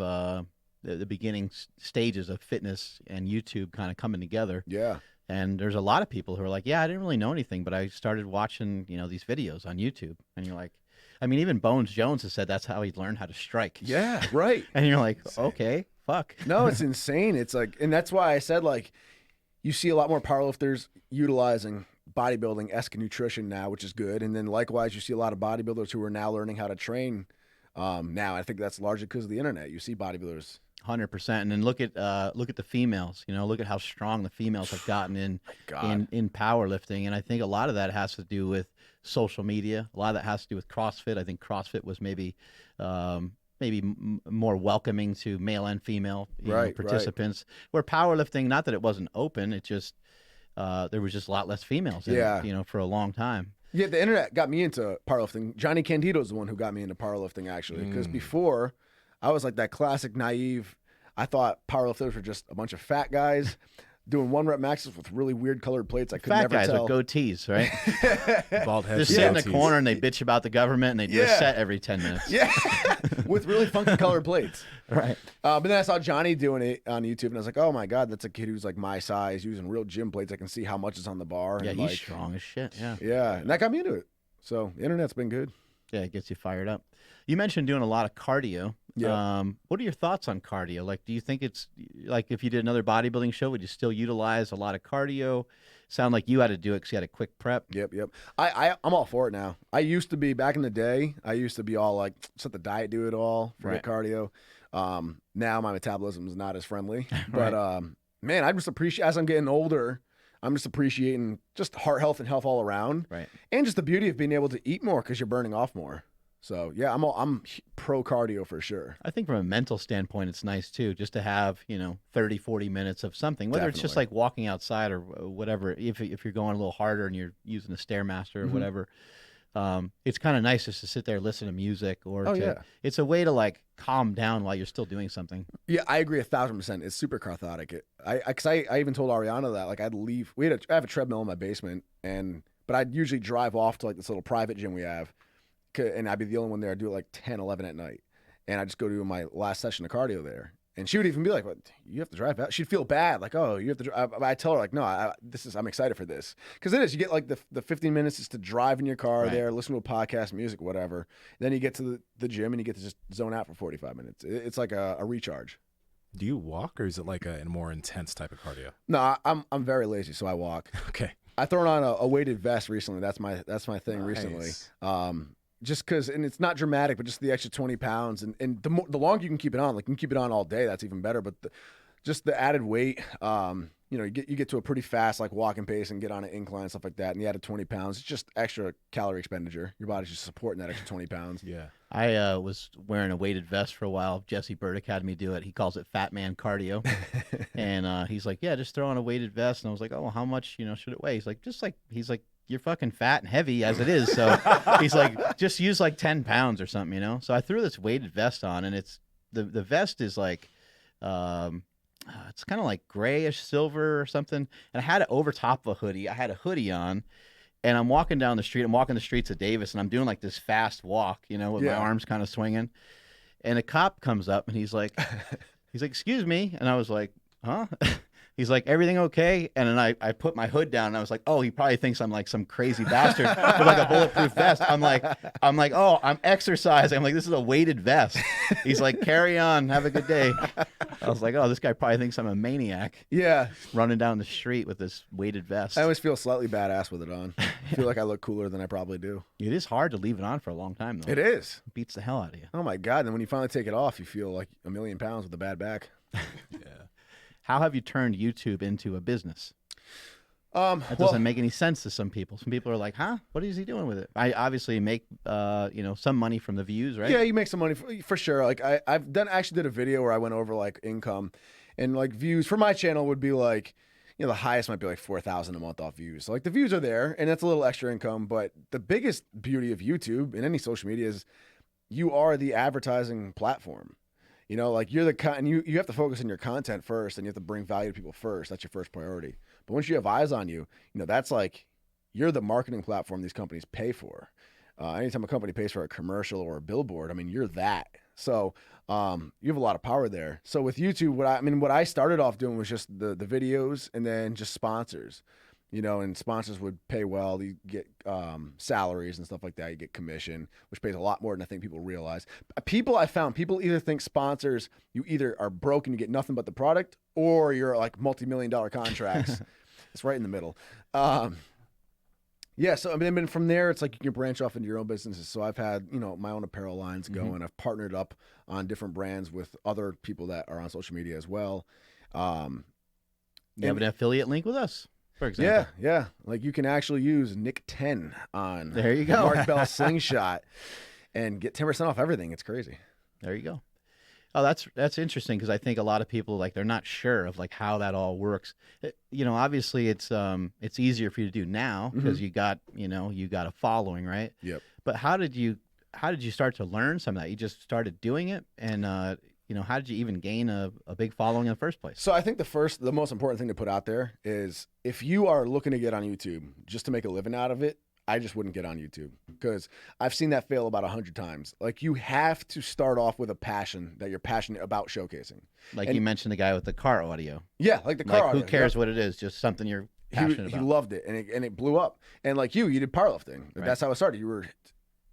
the beginning stages of fitness and YouTube kind of coming together. Yeah. And there's a lot of people who are like, yeah, I didn't really know anything, but I started watching, these videos on YouTube. And you're like, I mean, even Bones Jones has said that's how he learned how to strike. Yeah, right. And you're like, okay, fuck. No, it's insane. It's like, and that's why I said, like, you see a lot more powerlifters utilizing bodybuilding-esque nutrition now, which is good. And then likewise, you see a lot of bodybuilders who are now learning how to train now. I think that's largely because of the internet. You see bodybuilders 100%. And then look at the females. Look at how strong the females have gotten in powerlifting. And I think a lot of that has to do with social media. A lot of that has to do with CrossFit. I think CrossFit was maybe more welcoming to male and female participants. Right. Where powerlifting, not that it wasn't open, it just there was just a lot less females in it, for a long time. Yeah, the internet got me into powerlifting. Johnny Candido's the one who got me into powerlifting, actually, because before I was like that classic naive. I thought powerlifters were just a bunch of fat guys doing 1-rep maxes with really weird colored plates. I could never tell. Fat guys with goatees, right? Bald heads. Just sit in the corner and they bitch about the government and they do a set every 10 minutes. Yeah, with really funky colored plates. Right. But then I saw Johnny doing it on YouTube and I was like, oh my God, that's a kid who's like my size using real gym plates. I can see how much is on the bar. Yeah, and he's strong as shit. Yeah. Yeah, and that got me into it. So the internet's been good. Yeah, it gets you fired up. You mentioned doing a lot of cardio. Yeah. What are your thoughts on cardio? Like, do you think it's like if you did another bodybuilding show, would you still utilize a lot of cardio? Sound like you had to do it because you had a quick prep. Yep. I'm all for it now. I used to be back in the day. I used to be all like, just let the diet do it all. Forget cardio. Now my metabolism is not as friendly. But man, I just appreciate as I'm getting older. I'm just appreciating just heart health and health all around. Right. And just the beauty of being able to eat more because you're burning off more. So yeah, I'm pro cardio for sure. I think from a mental standpoint, it's nice too, just to have, 30, 40 minutes of something, whether it's just Definitely. like walking outside or whatever. If you're going a little harder and you're using a Stairmaster or whatever, it's kind of nice just to sit there, listen to music, or it's a way to like calm down while you're still doing something. Yeah, I agree 1,000%. It's super cathartic. I even told Ariana that like I'd leave. I have a treadmill in my basement, but I'd usually drive off to like this little private gym we have, and I'd be the only one there. I'd do it like 10, 11 at night, and I just go do my last session of cardio there. And she would even be like, "What? You have to drive out?" She'd feel bad, like, "Oh, you have to drive." I tell her like, "No, I'm excited for this because it is. You get like the 15 minutes is to drive in your car there, listen to a podcast, music, whatever. Then you get to the gym and you get to just zone out for 45 minutes. It's like a recharge." Do you walk, or is it like a more intense type of cardio? No, I'm very lazy, so I walk. Okay. I thrown on a weighted vest recently. That's my thing recently. Just because, and it's not dramatic, but just the extra 20 pounds, and the longer you can keep it on, like you can keep it on all day, that's even better. But just the added weight, you get to a pretty fast like walking pace and get on an incline, stuff like that, and you added 20 pounds. It's just extra calorie expenditure. Your body's just supporting that extra 20 pounds. Yeah. I was wearing a weighted vest for a while. Jesse Burdick had me do it. He calls it Fat Man Cardio, and he's like, "Yeah, just throw on a weighted vest." And I was like, "Oh, well, how much should it weigh?" He's like, "You're fucking fat and heavy as it is." So he's like, "Just use like 10 pounds or something, So I threw this weighted vest on, and it's the vest is like, it's kind of like grayish silver or something. And I had it over top of a hoodie. I had a hoodie on, and I'm walking down the street. I'm walking the streets of Davis, and I'm doing like this fast walk, with my arms kind of swinging. And a cop comes up, and he's like, "Excuse me," and I was like, "Huh?" He's like, "Everything okay?" And then I put my hood down, and I was like, "Oh, he probably thinks I'm like some crazy bastard with like a bulletproof vest." I'm like, "Oh, I'm exercising." I'm like, "This is a weighted vest." He's like, "Carry on, have a good day." I was like, "Oh, this guy probably thinks I'm a maniac." Yeah, running down the street with this weighted vest. I always feel slightly badass with it on. I feel like I look cooler than I probably do. It is hard to leave it on for a long time, though. It is. It beats the hell out of you. Oh my god! And then when you finally take it off, you feel like 1,000,000 pounds with a bad back. Yeah. How have you turned YouTube into a business? That doesn't make any sense to some people. Some people are like, "Huh? What is he doing with it?" I obviously make, some money from the views, right? Yeah, you make some money for sure. Like I've actually did a video where I went over like income, and like views for my channel would be like, the highest might be like 4,000 a month off views. So like the views are there, and that's a little extra income. But the biggest beauty of YouTube and any social media is you are the advertising platform. Like you're and you have to focus on your content first, and you have to bring value to people first. That's your first priority. But once you have eyes on you, that's like you're the marketing platform these companies pay for. Anytime a company pays for a commercial or a billboard, you're that. So you have a lot of power there. So with YouTube, what I started off doing was just the videos and then just sponsors. And sponsors would pay well. You get salaries and stuff like that. You get commission, which pays a lot more than I think people realize. People either think sponsors, you either are broke and you get nothing but the product, or you're like multi-million-dollar contracts. It's right in the middle. Yeah, so then from there, it's like you can branch off into your own businesses. So I've had, my own apparel lines going. I've partnered up on different brands with other people that are on social media as well. You have an affiliate link with us, for example. Yeah. Like you can actually use Nick 10 on there you go. Mark Bell Slingshot and get 10% off everything. It's crazy. There you go. Oh, that's interesting, because I think a lot of people, like, they're not sure of like how that all works. Obviously it's easier for you to do now because you got a following, right? Yep. But how did you start to learn some of that? You just started doing it, and how did you even gain a big following in the first place? So I think the most important thing to put out there is if you are looking to get on YouTube just to make a living out of it, I just wouldn't get on YouTube, because I've seen that fail about 100 times. Like you have to start off with a passion that you're passionate about showcasing. Like you mentioned the guy with the car audio. Yeah, like the car audio. Who cares what it is? Just something you're passionate about. He loved it, and it blew up. And like you did powerlifting. Right. That's how it started. You were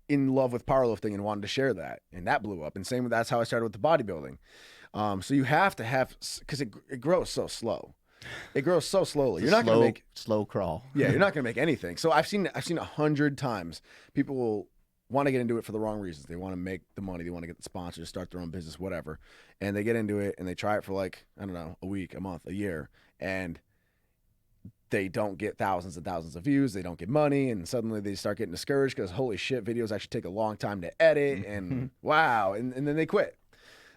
in love with powerlifting and wanted to share that, and that blew up. And that's how I started with the bodybuilding. So you have to have, because it grows so slow. It grows so slowly. You're not going to make slow crawl. Yeah, you're not going to make anything. So I've seen 100 times people will want to get into it for the wrong reasons. They want to make the money. They want to get the sponsors, start their own business, whatever. And they get into it and they try it for like, I don't know, a week, a month, a year. And they don't get thousands and thousands of views, they don't get money, and suddenly they start getting discouraged because holy shit, videos actually take a long time to edit, and wow, and then they quit.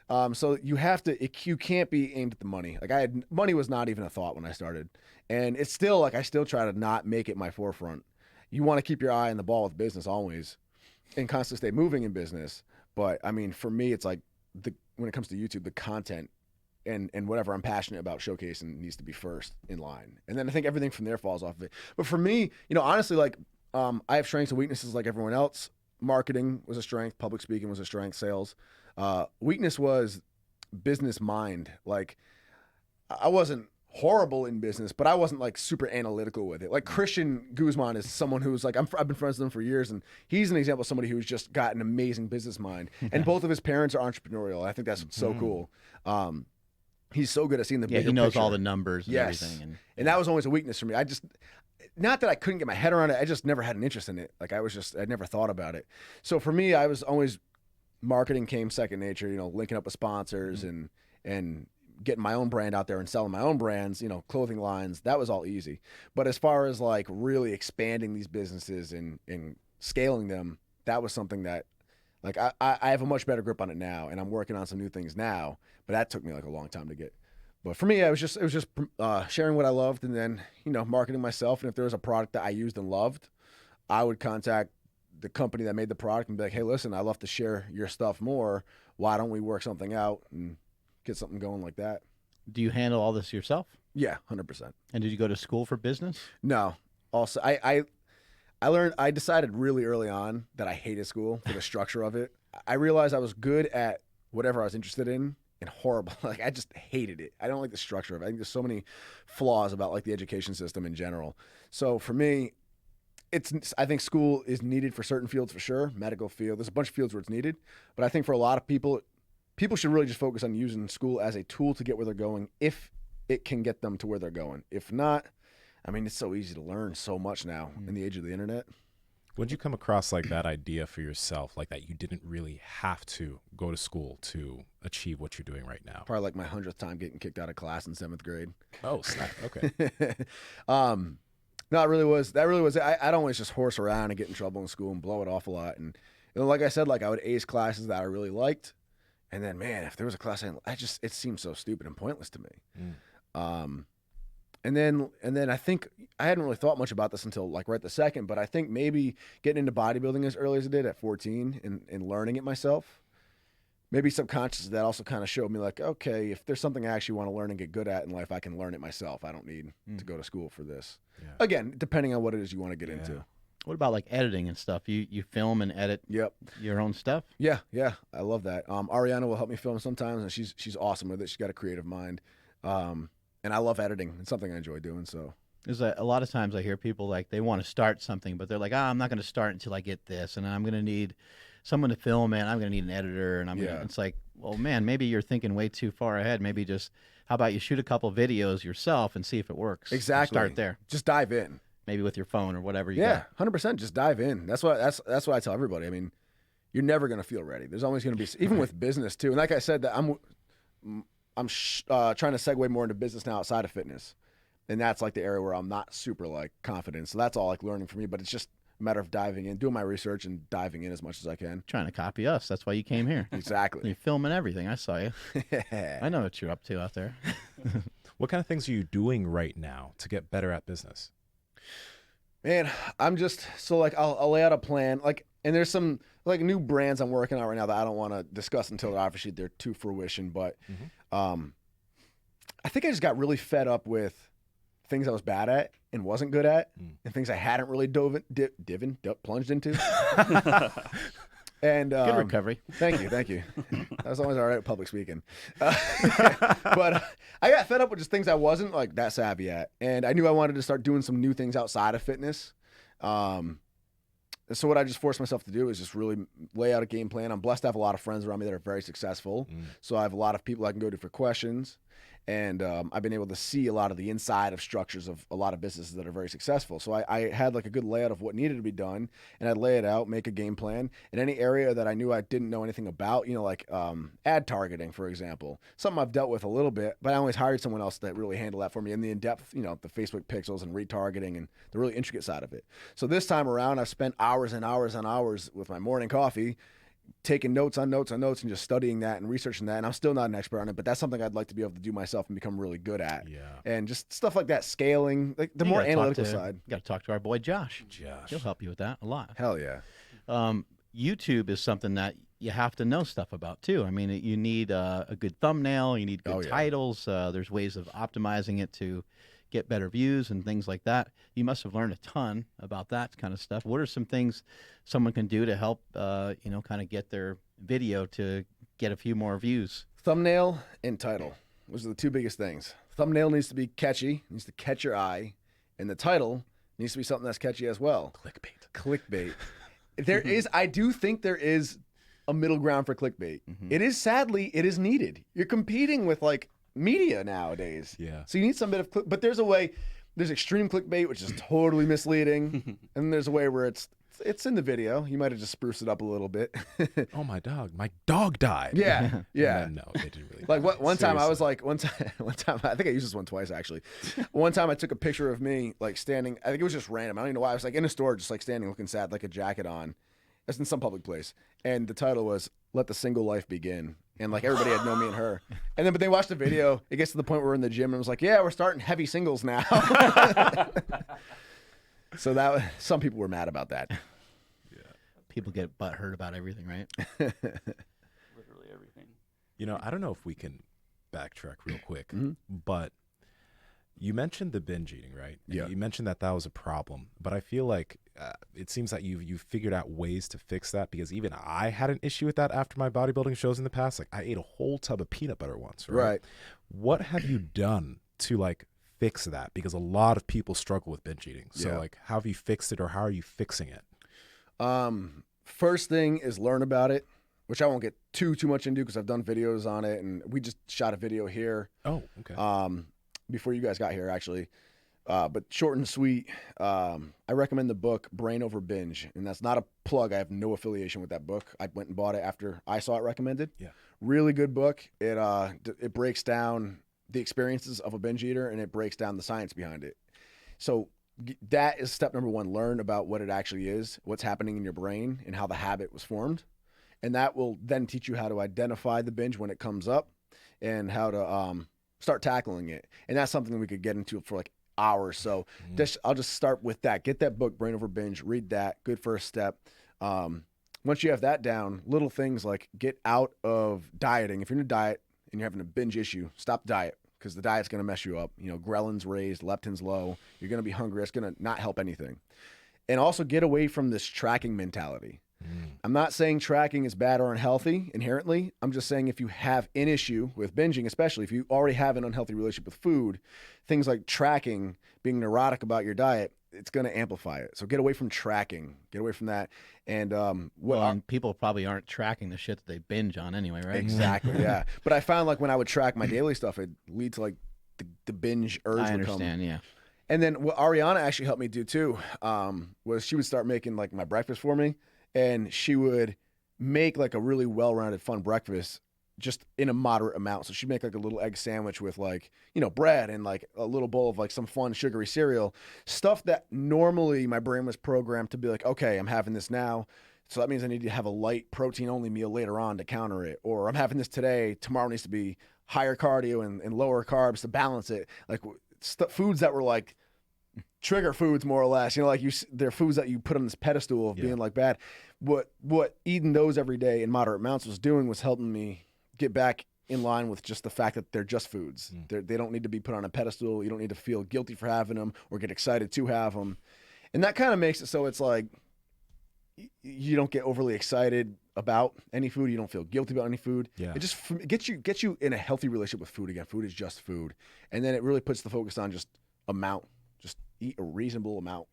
So you have to, you can't be aimed at the money. Like money was not even a thought when I started, and it's still like I still try to not make it my forefront. You want to keep your eye on the ball with business always, and constantly stay moving in business. But I mean, for me, it's like when it comes to YouTube, the content and whatever I'm passionate about showcasing needs to be first in line, and then I think everything from there falls off of it. But for me, honestly, like I have strengths and weaknesses like everyone else. Marketing was a strength, public speaking was a strength, sales. Weakness was business mind. Like I wasn't horrible in business, but I wasn't like super analytical with it. Like Christian Guzman is someone who's like, I've been friends with him for years, and he's an example of somebody who's just got an amazing business mind. And both of his parents are entrepreneurial. I think that's so cool. He's so good at seeing the bigger he knows picture. all the numbers and Yes. everything. And that was always a weakness for me. Not that I couldn't get my head around it, I just never had an interest in it. Like I never thought about it. So for me, I was always, marketing came second nature, linking up with sponsors and getting my own brand out there and selling my own brands, clothing lines, that was all easy. But as far as like really expanding these businesses and scaling them, that was something that like I have a much better grip on it now, and I'm working on some new things now, but that took me like a long time to get. But for me, it was just sharing what I loved, and then, marketing myself. And if there was a product that I used and loved, I would contact the company that made the product and be like, hey, listen, I love to share your stuff more. Why don't we work something out and get something going like that? Do you handle all this yourself? Yeah, 100%. And did you go to school for business? No. Also, I decided really early on that I hated school for the structure of it. I realized I was good at whatever I was interested in and horrible. Like I just hated it. I don't like the structure of it. I think there's so many flaws about like the education system in general. So for me, I think school is needed for certain fields for sure. Medical field, there's a bunch of fields where it's needed. But I think for a lot of people should really just focus on using school as a tool to get where they're going if it can get them to where they're going. If not, I mean, it's so easy to learn so much now in the age of the internet. When did you come across like that idea for yourself, like that you didn't really have to go to school to achieve what you're doing right now? Probably like my 100th time getting kicked out of class in 7th grade. Oh, snap. Okay. No, that really was it. I'd always just horse around and get in trouble in school and blow it off a lot. And like I said, like I would ace classes that I really liked. And then, man, if there was a class it seemed so stupid and pointless to me. And then I think I hadn't really thought much about this until like right the second, but I think maybe getting into bodybuilding as early as I did at 14 and learning it myself, maybe subconsciously that also kind of showed me like, okay, if there's something I actually want to learn and get good at in life, I can learn it myself. I don't need to go to school for this. Yeah. Again, depending on what it is you want to get into. What about like editing and stuff? You film and edit your own stuff? Yeah, I love that. Ariana will help me film sometimes, and she's awesome with it. She's got a creative mind. And I love editing. It's something I enjoy doing. So there's a lot of times I hear people like they want to start something, but they're like, I'm not going to start until I get this, and I'm going to need someone to film it. I'm going to need an editor, and it's like, well, man, maybe you're thinking way too far ahead. Maybe just how about you shoot a couple videos yourself and see if it works. Exactly. Start there. Just dive in. Maybe with your phone or whatever you got. 100%. Just dive in. That's what I tell everybody. I mean, you're never going to feel ready. There's always going to be, even with business too. And like I said, that I'm trying to segue more into business now outside of fitness. And that's like the area where I'm not super like confident. So that's all like learning for me, but it's just a matter of diving in, doing my research and diving in as much as I can. Trying to copy us. That's why you came here. Exactly. You're filming everything. I saw you. I know what you're up to out there. What kind of things are you doing right now to get better at business? Man, I'm just, so like I'll lay out a plan. Like, and there's some like new brands I'm working on right now that I don't want to discuss until obviously they're to fruition. But I think I just got really fed up with things I was bad at and wasn't good at, and things I hadn't really plunged into. And good recovery. Thank you. That was always all right with public speaking. But I got fed up with just things I wasn't like that savvy at, and I knew I wanted to start doing some new things outside of fitness. So what I just forced myself to do is just really lay out a game plan. I'm blessed to have a lot of friends around me that are very successful. So I have a lot of people I can go to for questions. And I've been able to see a lot of the inside of structures of a lot of businesses that are very successful. So I had like a good layout of what needed to be done, and I'd lay it out, make a game plan. In any area that I knew I didn't know anything about, like ad targeting, for example, something I've dealt with a little bit, but I always hired someone else that really handled that for me in the in-depth, the Facebook pixels and retargeting and the really intricate side of it. So this time around, I've spent hours and hours and hours with my morning coffee, taking notes on notes on notes and just studying that and researching that. And I'm still not an expert on it, but that's something I'd like to be able to do myself and become really good at. Yeah. And just stuff like that, scaling, like the more analytical side. You got to talk to our boy Josh. Josh. He'll help you with that a lot. Hell yeah. YouTube is something that you have to know stuff about too. I mean, you need a good thumbnail, you need good titles. There's ways of optimizing it to get better views and things like that. You must have learned a ton about that kind of stuff. What are some things someone can do to help, kind of get their video to get a few more views? Thumbnail and title. Those are the two biggest things. Thumbnail needs to be catchy, needs to catch your eye, and the title needs to be something that's catchy as well. Clickbait. I do think there is a middle ground for clickbait. Mm-hmm. It is needed. You're competing with like media nowadays. Yeah. So you need some bit of but there's a way. There's extreme clickbait, which is totally misleading, and there's a way where it's in the video. You might have just spruced it up a little bit. Oh, my dog died. Yeah, yeah. No, they didn't really. Like one time I was like one time I think I used this one twice actually. One time I took a picture of me like standing. I think it was just random. I don't even know why. I was like in a store, just like standing, looking sad, like a jacket on. It's in some public place, and the title was "Let the Single Life Begin." And like everybody had known me and her. And then, but they watched the video. It gets to the point where we're in the gym and I was like, yeah, we're starting heavy singles now. So some people were mad about that. Yeah. People get butthurt about everything, right? Literally everything. I don't know if we can backtrack real quick, but you mentioned the binge eating, right? Yeah. You mentioned that was a problem, but I feel like it seems that you've figured out ways to fix that, because even I had an issue with that after my bodybuilding shows in the past. Like I ate a whole tub of peanut butter once, right? Right. What have you done to like fix that? Because a lot of people struggle with binge eating. So like, how have you fixed it, or how are you fixing it? First thing is learn about it, which I won't get too much into because I've done videos on it, and we just shot a video here. Oh, okay. Before you guys got here, actually. But short and sweet, I recommend the book Brain Over Binge. And that's not a plug. I have no affiliation with that book. I went and bought it after I saw it recommended. Yeah. Really good book. It breaks down the experiences of a binge eater, and it breaks down the science behind it. So that is step number one. Learn about what it actually is, what's happening in your brain, and how the habit was formed. And that will then teach you how to identify the binge when it comes up and how to start tackling it. And that's something that we could get into for like hours. So I'll just start with that. Get that book, Brain Over Binge, read that. Good first step. Once you have that down, little things like get out of dieting. If you're in a diet and you're having a binge issue, stop the diet, because the diet's going to mess you up. Ghrelin's raised, leptin's low. You're going to be hungry. It's going to not help anything. And also get away from this tracking mentality. I'm not saying tracking is bad or unhealthy inherently. I'm just saying if you have an issue with binging, especially if you already have an unhealthy relationship with food, things like tracking, being neurotic about your diet, it's going to amplify it. So get away from tracking. Get away from that. And and people probably aren't tracking the shit that they binge on anyway, right? Exactly, yeah. But I found like when I would track my daily stuff, it lead to like the binge urge. I understand, yeah. And then what Ariana actually helped me do too was she would start making like my breakfast for me. And she would make like a really well-rounded, fun breakfast just in a moderate amount. So she'd make like a little egg sandwich with like, bread and like a little bowl of like some fun sugary cereal. Stuff that normally my brain was programmed to be like, okay, I'm having this now. So that means I need to have a light protein-only meal later on to counter it. Or I'm having this today. Tomorrow needs to be higher cardio and lower carbs to balance it. Like foods that were like trigger foods, more or less, they're foods that you put on this pedestal of being like bad. What eating those every day in moderate amounts was doing was helping me get back in line with just the fact that they're just foods. They don't need to be put on a pedestal. You don't need to feel guilty for having them or get excited to have them. And that kind of makes it so it's like you don't get overly excited about any food. You don't feel guilty about any food. Yeah. It just gets you in a healthy relationship with food again. Food is just food. And then it really puts the focus on just amount. Just eat a reasonable amount.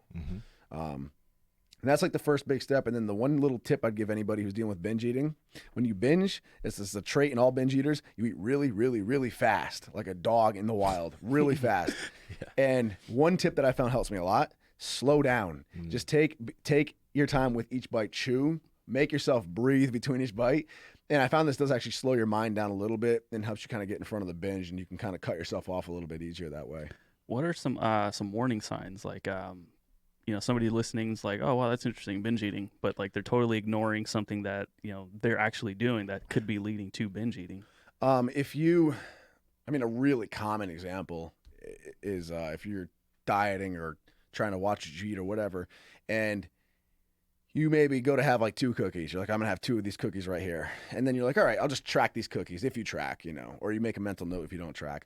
And that's like the first big step. And then the one little tip I'd give anybody who's dealing with binge eating, when you binge, this is a trait in all binge eaters, you eat really, really, really fast, like a dog in the wild, really fast. Yeah. And one tip that I found helps me a lot, slow down. Just take your time with each bite, chew, make yourself breathe between each bite. And I found this does actually slow your mind down a little bit and helps you kind of get in front of the binge, and you can kind of cut yourself off a little bit easier that way. What are some warning signs? Like, somebody listening's like, oh, wow, that's interesting, binge eating. But like they're totally ignoring something that, they're actually doing that could be leading to binge eating. A really common example is if you're dieting or trying to watch what you eat or whatever, and you maybe go to have like 2 cookies. You're like, I'm going to have 2 of these cookies right here. And then you're like, all right, I'll just track these cookies if you track, or you make a mental note if you don't track.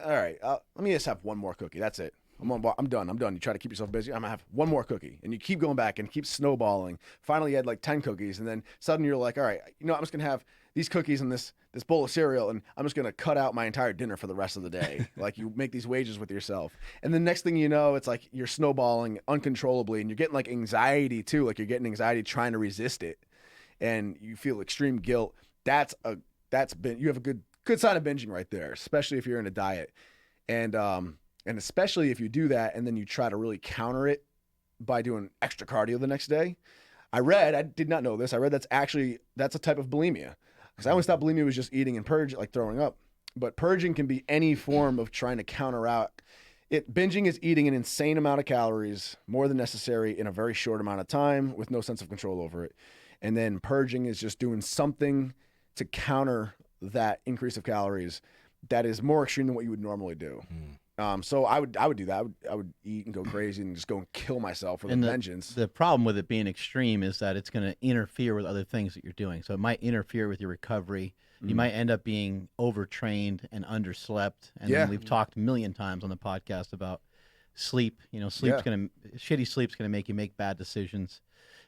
All right, let me just have 1 more cookie. That's it. I'm done. You try to keep yourself busy. I'm going to have 1 more cookie. And you keep going back and keep snowballing. Finally, you had like 10 cookies. And then suddenly you're like, all right, I'm just going to have these cookies and this bowl of cereal. And I'm just going to cut out my entire dinner for the rest of the day. Like you make these wagers with yourself. And the next thing you know, it's like you're snowballing uncontrollably. And you're getting like anxiety too. Like you're getting anxiety trying to resist it. And you feel extreme guilt. You have a good sign of binging right there, especially if you're in a diet. And especially if you do that and then you try to really counter it by doing extra cardio the next day. I did not know this. I read that's a type of bulimia. Because I always thought bulimia was just eating and purge, like throwing up. But purging can be any form of trying to counter out. Binging is eating an insane amount of calories, more than necessary, in a very short amount of time with no sense of control over it. And then purging is just doing something to counter that increase of calories that is more extreme than what you would normally do. So I would do that. I would eat and go crazy and just go and kill myself for vengeance. The problem with it being extreme is that it's going to interfere with other things that you're doing. So it might interfere with your recovery. You might end up being overtrained and underslept. And then we've talked a million times on the podcast about sleep. Shitty sleep's going to make you make bad decisions.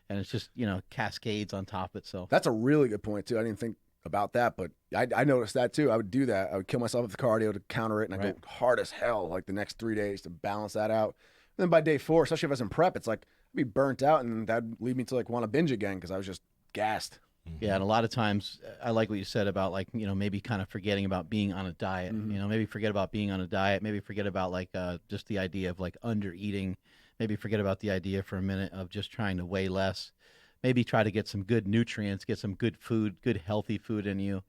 And it's just, cascades on top of itself. That's a really good point too. I didn't think about that, but I noticed that too. I would do that. I would kill myself with cardio to counter it, and I'd go hard as hell like the next 3 days to balance that out. And then by day 4, especially if I was in prep, it's like I'd be burnt out, and that'd lead me to like want to binge again because I was just gassed. Yeah, and a lot of times I like what you said about like, maybe kind of forgetting about being on a diet. Maybe forget about being on a diet. Maybe forget about like just the idea of like under eating. Maybe forget about the idea for a minute of just trying to weigh less. Maybe try to get some good nutrients, get some good food, good healthy food in you,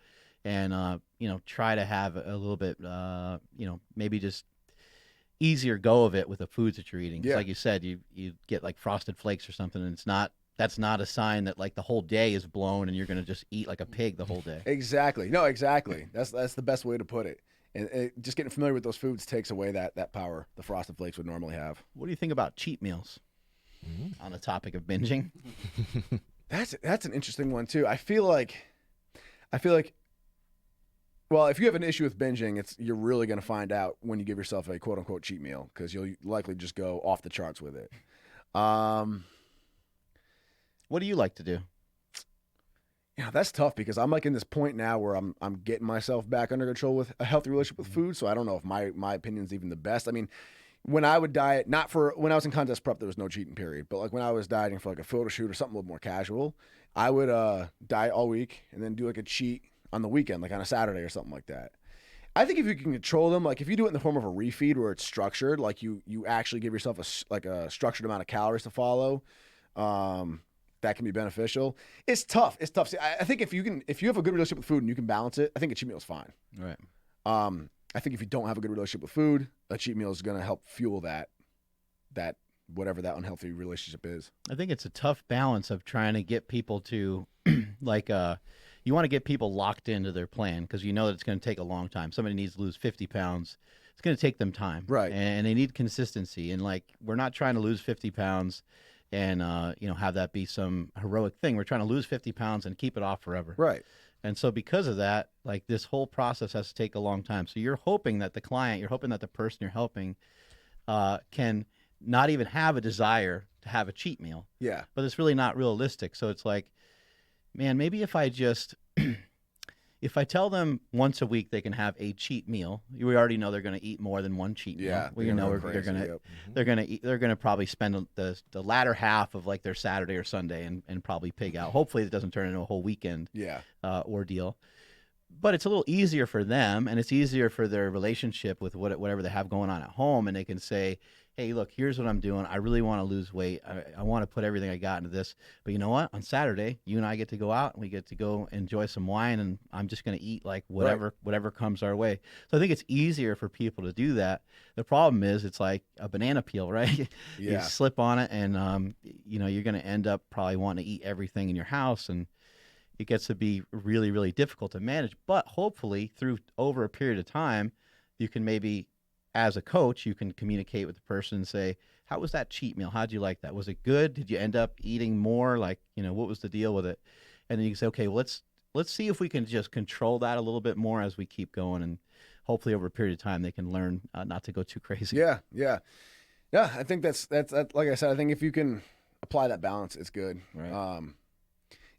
and try to have a little bit, maybe just easier go of it with the foods that you're eating. Yeah. Like you said, you get like Frosted Flakes or something, and that's not a sign that like the whole day is blown and you're going to just eat like a pig the whole day. Exactly. No, exactly. That's the best way to put it. And just getting familiar with those foods takes away that power the Frosted Flakes would normally have. What do you think about cheat meals? On the topic of binging? That's an interesting one too. I feel like well, if you have an issue with binging, you're really going to find out when you give yourself a quote unquote cheat meal, because you'll likely just go off the charts with it. What do you like to do? That's tough, because I'm like in this point now where I'm getting myself back under control with a healthy relationship with food. So I don't know if my opinion is even the best. I mean, when I would diet, when I was in contest prep, there was no cheating period. But like when I was dieting for like a photo shoot or something a little more casual, I would diet all week and then do like a cheat on the weekend, like on a Saturday or something like that. I think if you can control them, like if you do it in the form of a refeed where it's structured, like you actually give yourself a structured amount of calories to follow, that can be beneficial. It's tough. See, I think if you have a good relationship with food and you can balance it, I think a cheat meal is fine. Right. I think if you don't have a good relationship with food, a cheat meal is going to help fuel that whatever that unhealthy relationship is. I think it's a tough balance of trying to get people to you want to get people locked into their plan, because you know that it's going to take a long time. Somebody needs to lose 50 pounds. It's going to take them time. Right. And they need consistency. And like, we're not trying to lose 50 pounds and, have that be some heroic thing. We're trying to lose 50 pounds and keep it off forever. Right. And so because of that, like this whole process has to take a long time. So you're hoping that the person you're helping can not even have a desire to have a cheat meal. Yeah. But it's really not realistic. So it's like, man, maybe if I just, if I tell them once a week they can have a cheat meal, we already know they're going to eat more than one cheat meal. Yeah, We know they're going to they're going to probably spend the latter half of like their Saturday or Sunday and probably pig out. Hopefully it doesn't turn into a whole weekend ordeal. But it's a little easier for them, and it's easier for their relationship with whatever they have going on at home, and they can say, hey, look, here's what I'm doing. I really want to lose weight. I want to put everything I got into this. But you know what? On Saturday, you and I get to go out, and we get to go enjoy some wine, and I'm just going to eat like whatever comes our way. So I think it's easier for people to do that. The problem is it's like a banana peel, right? You slip on it, and you're going to end up probably wanting to eat everything in your house, and it gets to be really, really difficult to manage. But hopefully, over a period of time, you can maybe, as a coach, you can communicate with the person and say, how was that cheat meal? How'd you like that? Was it good? Did you end up eating more? Like, what was the deal with it? And then you can say, okay, well, let's see if we can just control that a little bit more as we keep going. And hopefully over a period of time, they can learn not to go too crazy. Yeah. I think that's like I said, I think if you can apply that balance, it's good. Right.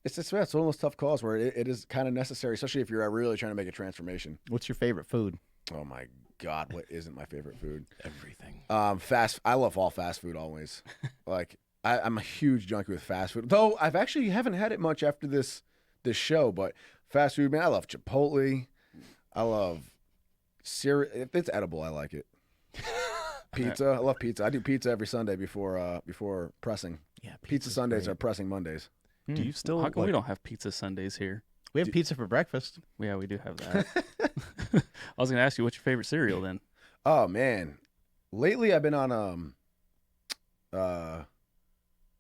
It's one of those tough calls where it is kind of necessary, especially if you're really trying to make a transformation. What's your favorite food? Oh my God, what isn't my favorite food? Everything. I love all fast food always. Like I'm a huge junkie with fast food. Though I've actually haven't had it much after this show, but fast food, man, I love Chipotle. I love cereal. If it's edible, I like it. Pizza. I love pizza. I do pizza every Sunday before pressing. Yeah, pizza Sundays are pressing Mondays. Do you still? How come we don't have pizza Sundays here? We have pizza for breakfast. Yeah, we do have that. I was going to ask you, what's your favorite cereal then? Oh man, lately I've been on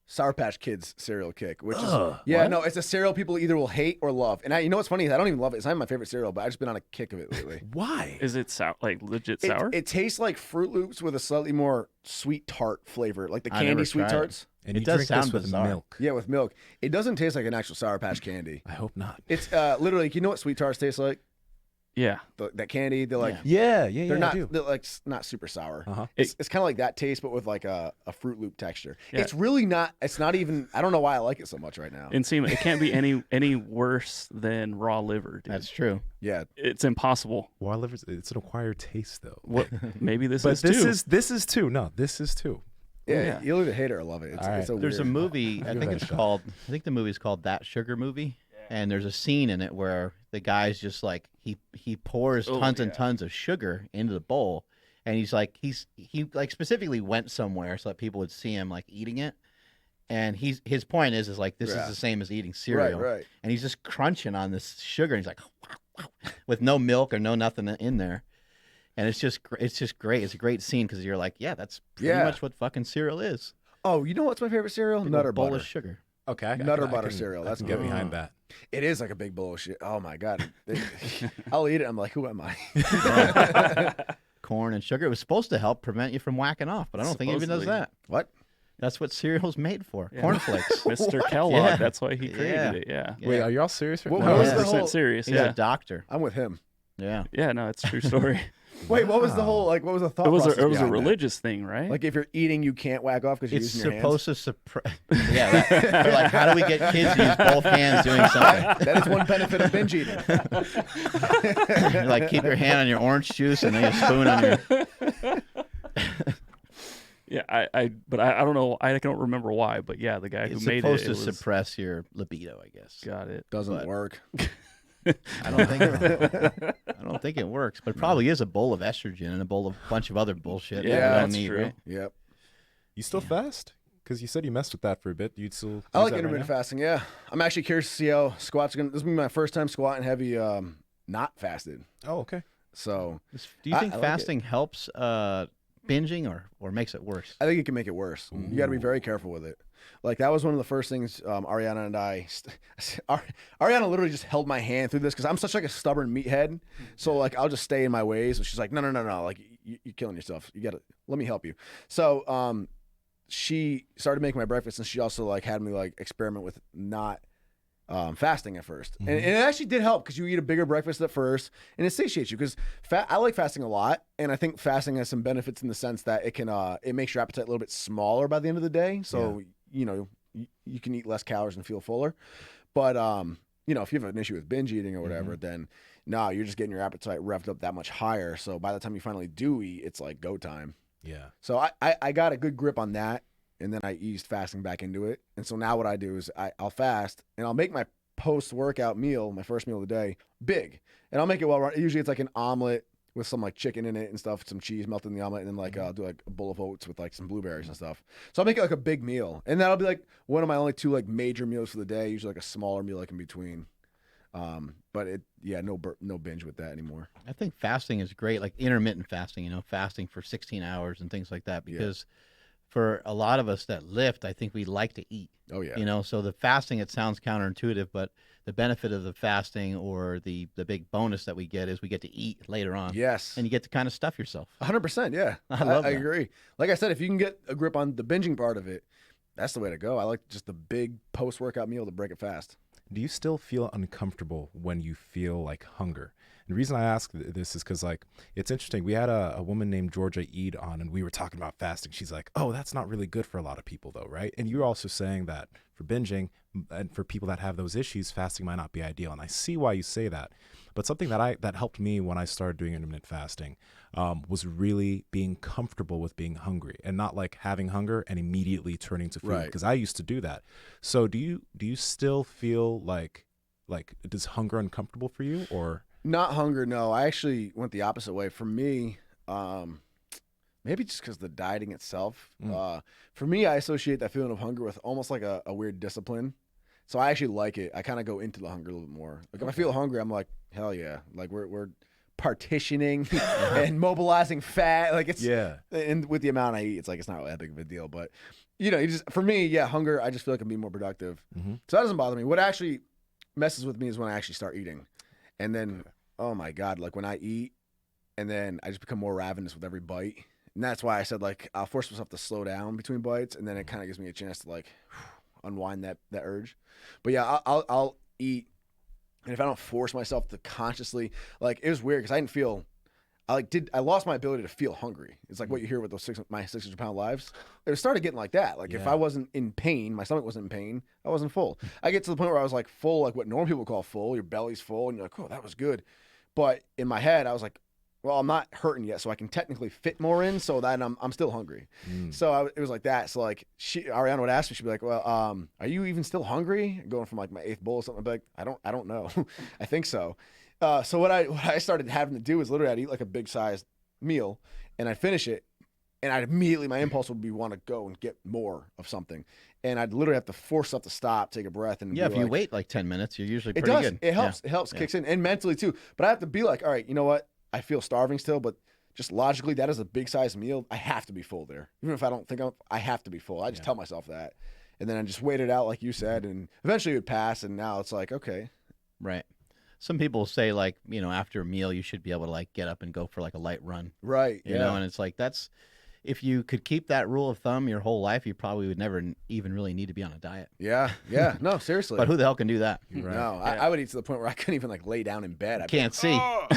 Sour Patch Kids cereal kick, which is what? no, it's a cereal people either will hate or love. And you know what's funny is I don't even love it. It's not my favorite cereal, but I've just been on a kick of it lately. Why? Is it like legit sour? It tastes like Fruit Loops with a slightly more sweet tart flavor, like the I never candy sweet tried it. tarts. And It you does drink sound this with bizarre. milk. Yeah, with milk. It doesn't taste like an actual Sour Patch candy. I hope not. It's literally, you know what sweet tarts taste like? Yeah. That candy, they're like Yeah. they're like not super sour. Uh-huh. It's kind of like that taste, but with like a Fruit Loop texture. Yeah. It's really not. It's not even. I don't know why I like it so much right now. Nsima, it can't be any worse than raw liver, dude. That's true. Yeah, It's impossible. Raw liver, it's an acquired taste though. What? Maybe this But is this too. this is too. No, this is too. yeah. Yeah. You'll either hate it or love it. It's, All right. it's a There's a weird. movie, I Give think that a it's shot. called, I think the movie's called That Sugar Movie. And there's a scene in it where the guy's just like, he pours tons and tons of sugar into the bowl. And he's like, he like specifically went somewhere so that people would see him like eating it. And his point is like, this is the same as eating cereal. Right. And he's just crunching on this sugar. And he's like, with no milk or no nothing in there. And it's just great. It's a great scene because you're like, yeah, that's pretty much what fucking cereal is. Oh, you know what's my favorite cereal? Big Nutter old bowl butter. of sugar. Okay. Nutter I butter can- cereal. I That's can get good. behind that. It is like a big bowl of shit. Oh my God. I'll eat it. I'm like, who am I? Corn and sugar. It was supposed to help prevent you from whacking off, but I don't think it even does Supposedly. that. What? That's what cereal's made for. Yeah. Cornflakes. Mr. Kellogg. Yeah. That's why he created Yeah. it. Yeah. Yeah. Wait, are y'all serious? Right What now? was Yeah. the 100% whole? serious. He's Yeah. a doctor. I'm with him. Yeah. Yeah, no, it's a true story. Wait, what was the whole like? What was the thought? it was process a behind that? religious thing, right? Like if you're eating, you can't whack off because you're It's using your supposed to suppress. Yeah. They're like, how do we get kids to use both hands doing something? hands. That is one benefit of binge eating. You're like, keep your hand on your orange juice and then your spoon on your. yeah, but I don't know. I don't remember why, but yeah, the guy who It's made supposed it, to it was, suppress your libido, I guess. got it. Doesn't But- work. I don't think it works, but it probably is a bowl of estrogen and a bowl of bunch of other bullshit. Yeah, that we don't that's need, true. right? Yep. You still fast? Because you said you messed with that for a bit. You'd still. I use like that intermittent right now? fasting. Yeah, I'm actually curious to see how squats are gonna. This will be my first time squatting heavy, not fasted. Oh, okay. So Do you think I like it. fasting helps binging or makes it worse? I think it can make it worse. You got to be very careful with it. Like that was one of the first things Ariana and I. Ariana literally just held my hand through this because I'm such like a stubborn meathead. So like I'll just stay in my ways. And she's like, no. Like you're killing yourself. You got to let me help you. So she started making my breakfast, and she also like had me like experiment with not fasting at first, and it actually did help because you eat a bigger breakfast at first, and it satiates you. Because I like fasting a lot, and I think fasting has some benefits in the sense that it can it makes your appetite a little bit smaller by the end of the day. So you know you can eat less calories and feel fuller. But if you have an issue with binge eating or whatever, then no, you're just getting your appetite revved up that much higher. So by the time you finally do eat, it's like go time. Yeah. So I got a good grip on that, and then I eased fasting back into it. And so now what I do is I'll fast, and I'll make my post-workout meal, my first meal of the day, big. And I'll make it well run. Usually it's like an omelet with some like chicken in it and stuff, some cheese melted in the omelet, and then like I'll do like a bowl of oats with like some blueberries and stuff. So I'll make it like a big meal, and that'll be like one of my only 2 like major meals for the day. Usually like a smaller meal like in between. But no binge with that anymore. I think fasting is great, like intermittent fasting, fasting for 16 hours and things like that, because for a lot of us that lift, I think we like to eat. Oh yeah. So the fasting, it sounds counterintuitive, but the benefit of the fasting, or the big bonus that we get, is we get to eat later on. Yes. And you get to kind of stuff yourself. 100%. Yeah. I love that. I agree. Like I said, if you can get a grip on the binging part of it, that's the way to go. I like just the big post-workout meal to break it fast. Do you still feel uncomfortable when you feel like hunger? And the reason I ask this is because, like, it's interesting. We had a woman named Georgia Eid on, and we were talking about fasting. She's like, oh, that's not really good for a lot of people, though, right? And you're also saying that for binging and for people that have those issues, fasting might not be ideal. And I see why you say that. But something that helped me when I started doing intermittent fasting was really being comfortable with being hungry, and not like having hunger and immediately turning to food. Right. Because I used to do that. So do you still feel like does hunger uncomfortable for you, or? Not hunger, no. I actually went the opposite way. For me, maybe just because the dieting itself. For me, I associate that feeling of hunger with almost like a weird discipline. So I actually like it. I kind of go into the hunger a little bit more. Like if I feel hungry, I'm like, hell yeah. Like we're partitioning and mobilizing fat. Like it's and with the amount I eat, it's like it's not really that big of a deal. But you just, for me, hunger, I just feel like I'm being more productive. So that doesn't bother me. What actually messes with me is when I actually start eating. And then, oh my God, like when I eat and then I just become more ravenous with every bite. And that's why I said, like, I'll force myself to slow down between bites, and then it kind of gives me a chance to like unwind that urge. But yeah, I'll eat. And if I don't force myself to consciously, like, it was weird because I lost my ability to feel hungry. It's like what you hear with those my 600-pound lives. It started getting like that. Like if I wasn't in pain, my stomach wasn't in pain, I wasn't full. I get to the point where I was like full, like what normal people call full. Your belly's full, and you're like, oh, that was good. But in my head, I was like, well, I'm not hurting yet, so I can technically fit more in, so that I'm still hungry. So it was like that. So like Ariana would ask me, she'd be like, well, are you even still hungry? Going from like my 8th bowl or something, I'd be like, I don't know. I think so. So what I started having to do is literally I'd eat like a big sized meal, and I'd finish it, and I'd immediately, my impulse would be want to go and get more of something, and I'd literally have to force stuff to stop, take a breath, and if you wait like 10 minutes, you're usually pretty good. It helps. It helps, kicks in, and mentally too. But I have to be like, all right, you know what? I feel starving still, but just logically, that is a big size meal. I have to be full there, even if I don't think I have to be full. I just tell myself that, and then I just wait it out, like you said, and eventually it would pass. And now it's like, okay, right. Some people say, like, after a meal, you should be able to like get up and go for like a light run. Right. You know, and it's like, if you could keep that rule of thumb your whole life, you probably would never even really need to be on a diet. Yeah. No, seriously. But who the hell can do that? Right. No, I would eat to the point where I couldn't even like lay down in bed. Can't see. Oh!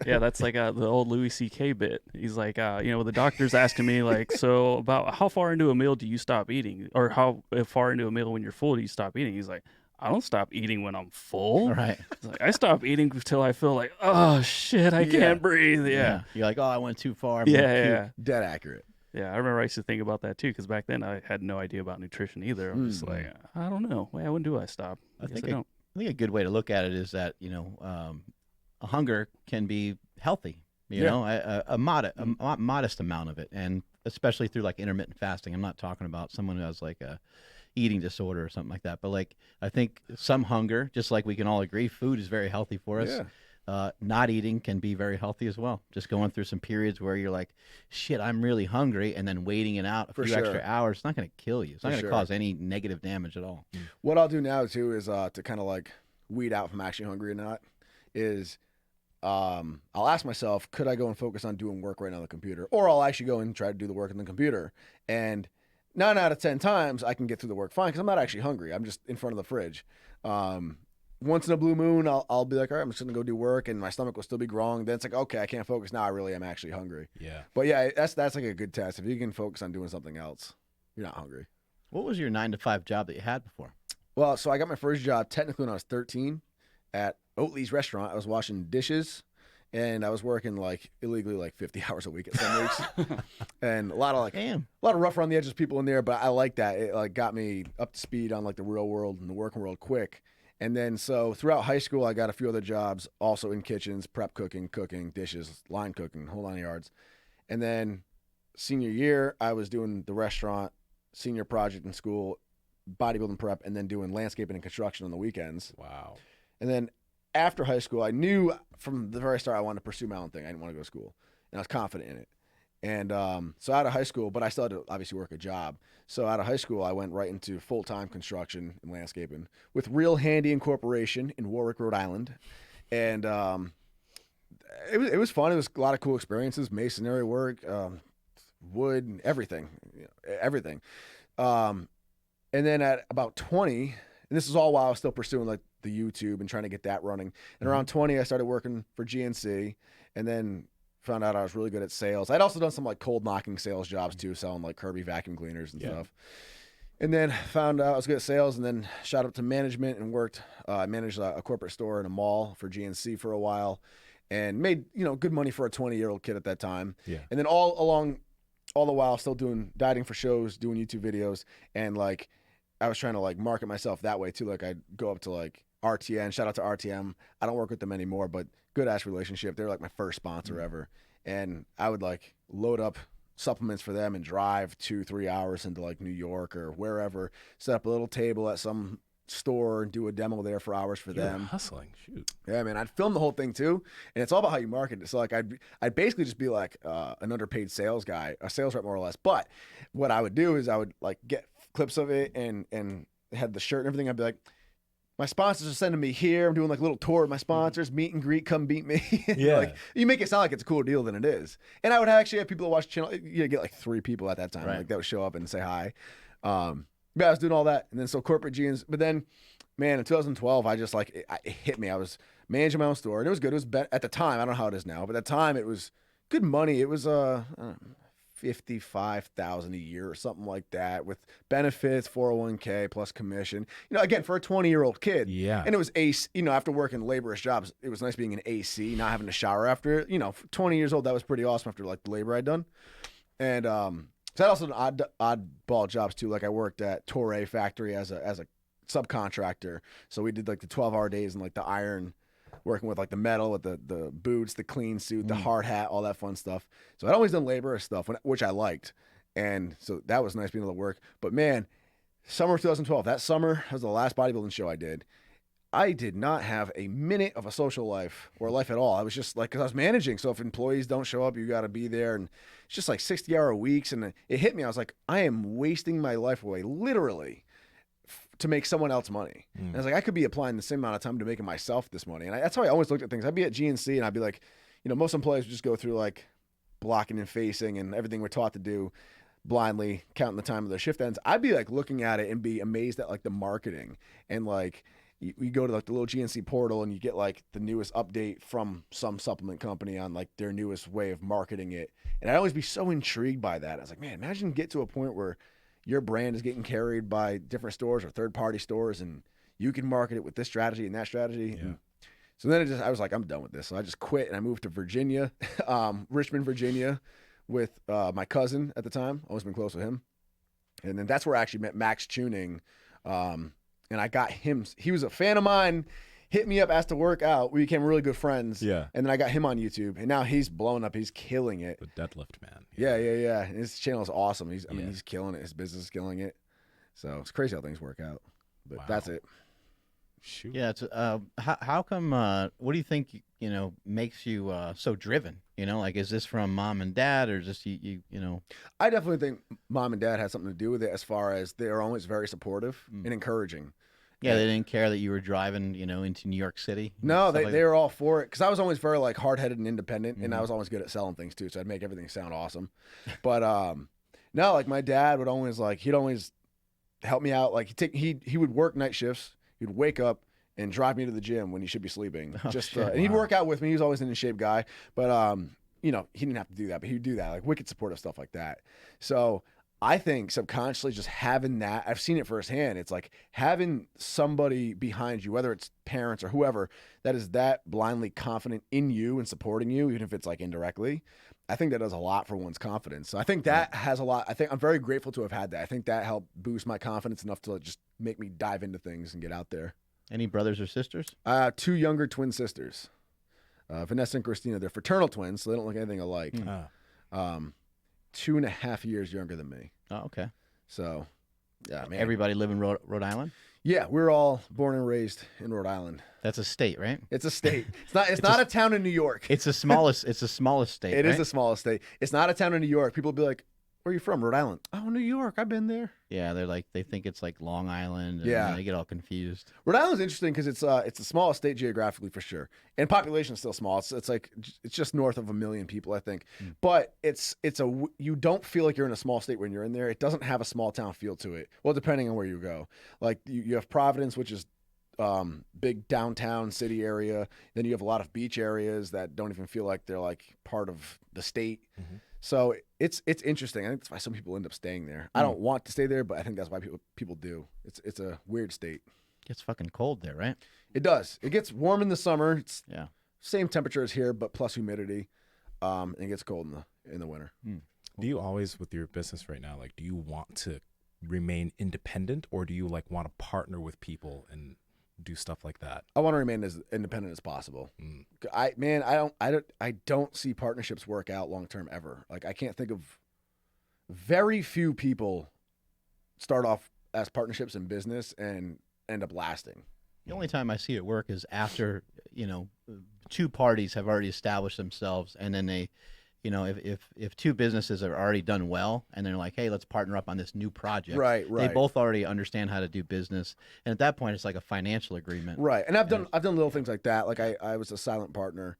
Yeah, that's like the old Louis C.K. bit. He's like, the doctor's asking me, like, so about how far into a meal do you stop eating? Or how far into a meal when you're full do you stop eating? He's like, I don't stop eating when I'm full. Right. It's like, I stop eating until I feel like, oh, shit, I can't breathe. Yeah. You're like, oh, I went too far. Yeah. Dead accurate. Yeah, I remember I used to think about that too, because back then I had no idea about nutrition either. I'm just like, I don't know. When do I stop? I think a good way to look at it is that a hunger can be healthy. A modest amount of it, and especially through like intermittent fasting. I'm not talking about someone who has like a eating disorder or something like that, but like I think some hunger, just like we can all agree, food is very healthy for us. Not eating can be very healthy as well. Just going through some periods where you're like, shit, I'm really hungry, and then waiting it out a few extra hours, it's not going to kill you. It's not going to cause any negative damage at all. What I'll do now too is to kind of like weed out if I'm actually hungry or not is I'll ask myself, could I go and focus on doing work right now on the computer? Or I'll actually go and try to do the work on the computer. And 9 out of 10 times I can get through the work fine because I'm not actually hungry. I'm just in front of the fridge. Once in a blue moon, I'll be like, all right, I'm just going to go do work, and my stomach will still be growing. Then it's like, okay, I can't focus. Now I really am actually hungry. Yeah. But yeah, that's like a good test. If you can focus on doing something else, you're not hungry. What was your 9 to 5 job that you had before? Well, so I got my first job technically when I was 13. at Oatley's restaurant. I was washing dishes, and I was working like illegally like 50 hours a week at some weeks, and a lot of rough around the edges people in there. But I like that. It like got me up to speed on like the real world and the working world quick. And then so throughout high school, I got a few other jobs, also in kitchens, prep cooking, dishes, line cooking, whole 9 yards. And then senior year, I was doing the restaurant, senior project in school, bodybuilding prep, and then doing landscaping and construction on the weekends. Wow. And then after high school, I knew from the very start I wanted to pursue my own thing. I didn't want to go to school, and I was confident in it. And so out of high school, but I still had to obviously work a job. So out of high school, I went right into full-time construction and landscaping with Real Handy Incorporation in Warwick, Rhode Island. And it was fun. It was a lot of cool experiences, masonry work, wood, everything. Everything. And then at about 20, and this is all while I was still pursuing like the YouTube and trying to get that running. And around 20, I started working for GNC, and then found out I was really good at sales. I'd also done some like cold knocking sales jobs too, selling like Kirby vacuum cleaners and stuff. And then found out I was good at sales, and then shot up to management and worked. I managed a corporate store in a mall for GNC for a while, and made good money for a 20-year-old kid at that time. Yeah. And then all the while still doing dieting for shows, doing YouTube videos, and like I was trying to like market myself that way too. Like I'd go up to like RTN, shout out to RTM. I don't work with them anymore, but good ass relationship. They're like my first sponsor ever. And I would like load up supplements for them and drive 2-3 hours into like New York or wherever, set up a little table at some store and do a demo there for hours for them. Hustling, shoot. Yeah, man, I'd film the whole thing too, and it's all about how you market it. So like I'd basically just be like an underpaid sales guy, a sales rep more or less. But what I would do is I would like get clips of it and had the shirt and everything. I'd be like, my sponsors are sending me here. I'm doing like a little tour of my sponsors, meet and greet, come beat me. Yeah. Like you make it sound like it's a cooler deal than it is. And I would actually have people that watch the channel. You get like 3 people at that time, Right. like that would show up and say hi. Yeah, I was doing all that, and then so corporate jeans. But then, man, in 2012, I just like it hit me. I was managing my own store, and it was good. It was at the time. I don't know how it is now, but at the time, it was good money. It was I don't know, $55,000 a year or something like that, with benefits, 401k plus commission. Again, for a 20-year-old kid. Yeah. And it was AC. After working laborious jobs, it was nice being an AC, not having to shower after it. For 20 years old, that was pretty awesome after like the labor I'd done. And so I also done oddball jobs too. Like I worked at Torre factory as a subcontractor. So we did like the 12-hour days and like the iron, working with like the metal, with the boots, the clean suit, the hard hat, all that fun stuff. So I'd always done labor stuff, which I liked. And so that was nice being able to work. But man, summer of 2012, that summer was the last bodybuilding show I did. I did not have a minute of a social life or life at all. I was just like, because I was managing. So if employees don't show up, you got to be there. And it's just like 60-hour weeks. And it hit me. I was like, I am wasting my life away, literally, to make someone else money. And I was like, I could be applying the same amount of time to making myself this money. And that's how I always looked at things. I'd be at GNC and I'd be like, most employees would just go through like blocking and facing and everything we're taught to do blindly, counting the time of their shift ends. I'd be like looking at it and be amazed at like the marketing and like, you go to like the little GNC portal and you get like the newest update from some supplement company on like their newest way of marketing it. And I'd always be so intrigued by that. I was like, man, imagine get to a point where your brand is getting carried by different stores or third-party stores and you can market it with this strategy and that strategy. Yeah. So then I was like, I'm done with this. So I just quit and I moved to Virginia, Richmond, Virginia, with my cousin at the time. Always been close with him. And then that's where I actually met Max Tuning. And I got him. He was a fan of mine, hit me up, asked to work out. We became really good friends. Yeah. And then I got him on YouTube. And now he's blown up. He's killing it. The deadlift man. Yeah. And his channel is awesome. He's killing it. His business is killing it. So it's crazy how things work out. But that's it. Shoot. Yeah. It's, how come, what do you think, makes you so driven? Like, is this from mom and dad or is this you? I definitely think mom and dad had something to do with it, as far as they're always very supportive and encouraging. Yeah, they didn't care that you were driving, into New York City. No, they were all for it, because I was always very like hard-headed and independent, and I was always good at selling things too, so I'd make everything sound awesome. But no, like my dad would always he'd always help me out. Like he would work night shifts. He'd wake up and drive me to the gym when he should be sleeping. And he'd work out with me. He was always an in shape guy, but he didn't have to do that, but he would do that, like wicked supportive stuff like that. So I think subconsciously just having that, I've seen it firsthand. It's like having somebody behind you, whether it's parents or whoever, that is that blindly confident in you and supporting you, even if it's like indirectly. I think that does a lot for one's confidence. So I think that has a lot. I think I'm very grateful to have had that. I think that helped boost my confidence enough to just make me dive into things and get out there. Any brothers or sisters? 2 younger twin sisters, Vanessa and Christina. They're fraternal twins, so they don't look anything alike. 2.5 years younger than me. Oh, okay. So, yeah, man. Everybody live in Rhode Island? Yeah, we're all born and raised in Rhode Island. That's a state, right? It's a state. It's not a town in New York. It's the smallest. It's the smallest state. It right? is the smallest state. It's not a town in New York. People will be like, "Where are you from?" Rhode Island. Oh, New York. I've been there. Yeah, they think it's like Long Island. And Yeah. they get all confused. Rhode Island's interesting because it's the smallest state geographically for sure, and population is still small. It's like it's just north of 1 million people, I think. But you don't feel like you're in a small state when you're in there. It doesn't have a small town feel to it. Well, depending on where you go, like you have Providence, which is big downtown city area. Then you have a lot of beach areas that don't even feel like they're like part of the state. So it's interesting. I think that's why some people end up staying there. I don't want to stay there, but I think that's why people do. It's a weird state. Gets fucking cold there, right? It does. It gets warm in the summer. It's Yeah. same temperature as here, but plus humidity. And it gets cold in the winter. Do you always, with your business right now, like, do you want to remain independent, or do you like want to partner with people and do stuff like that? I want to remain as independent as possible. I don't see partnerships work out long term ever. Like, I can't think of very few people start off as partnerships in business and end up lasting. The only time I see it work is after, 2 parties have already established themselves, and then they, if 2 businesses are already done well, and they're like, hey, let's partner up on this new project. Right. They both already understand how to do business, and at that point, it's like a financial agreement. Right. And I've done little things like that. Like I was a silent partner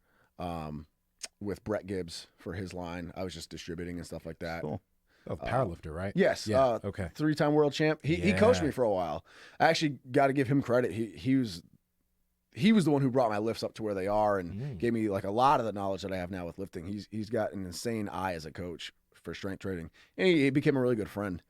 with Brett Gibbs for his line. I was just distributing and stuff like that. Cool. Oh, powerlifter, right? Yes. Yeah. Okay. 3-time world champ. He coached me for a while. I actually got to give him credit. He was the one who brought my lifts up to where they are and gave me like a lot of the knowledge that I have now with lifting. He's got an insane eye as a coach for strength training, and he became a really good friend.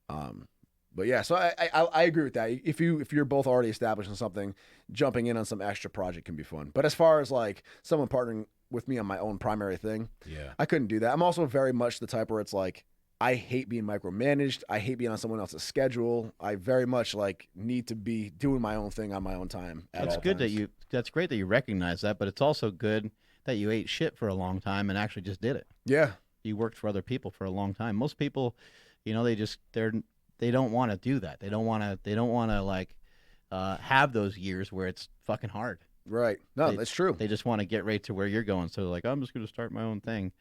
But yeah, so I agree with that. If you're both already established in something, jumping in on some extra project can be fun. But as far as like someone partnering with me on my own primary thing, I couldn't do that. I'm also very much the type where it's like, I hate being micromanaged. I hate being on someone else's schedule. I very much like need to be doing my own thing on my own time. That's good times. That's great that you recognize that, but it's also good that you ate shit for a long time and actually just did it. Yeah. You worked for other people for a long time. Most people, they don't want to do that. They don't want to like have those years where it's fucking hard. Right. No, that's true. They just want to get right to where you're going. So they're like, I'm just going to start my own thing.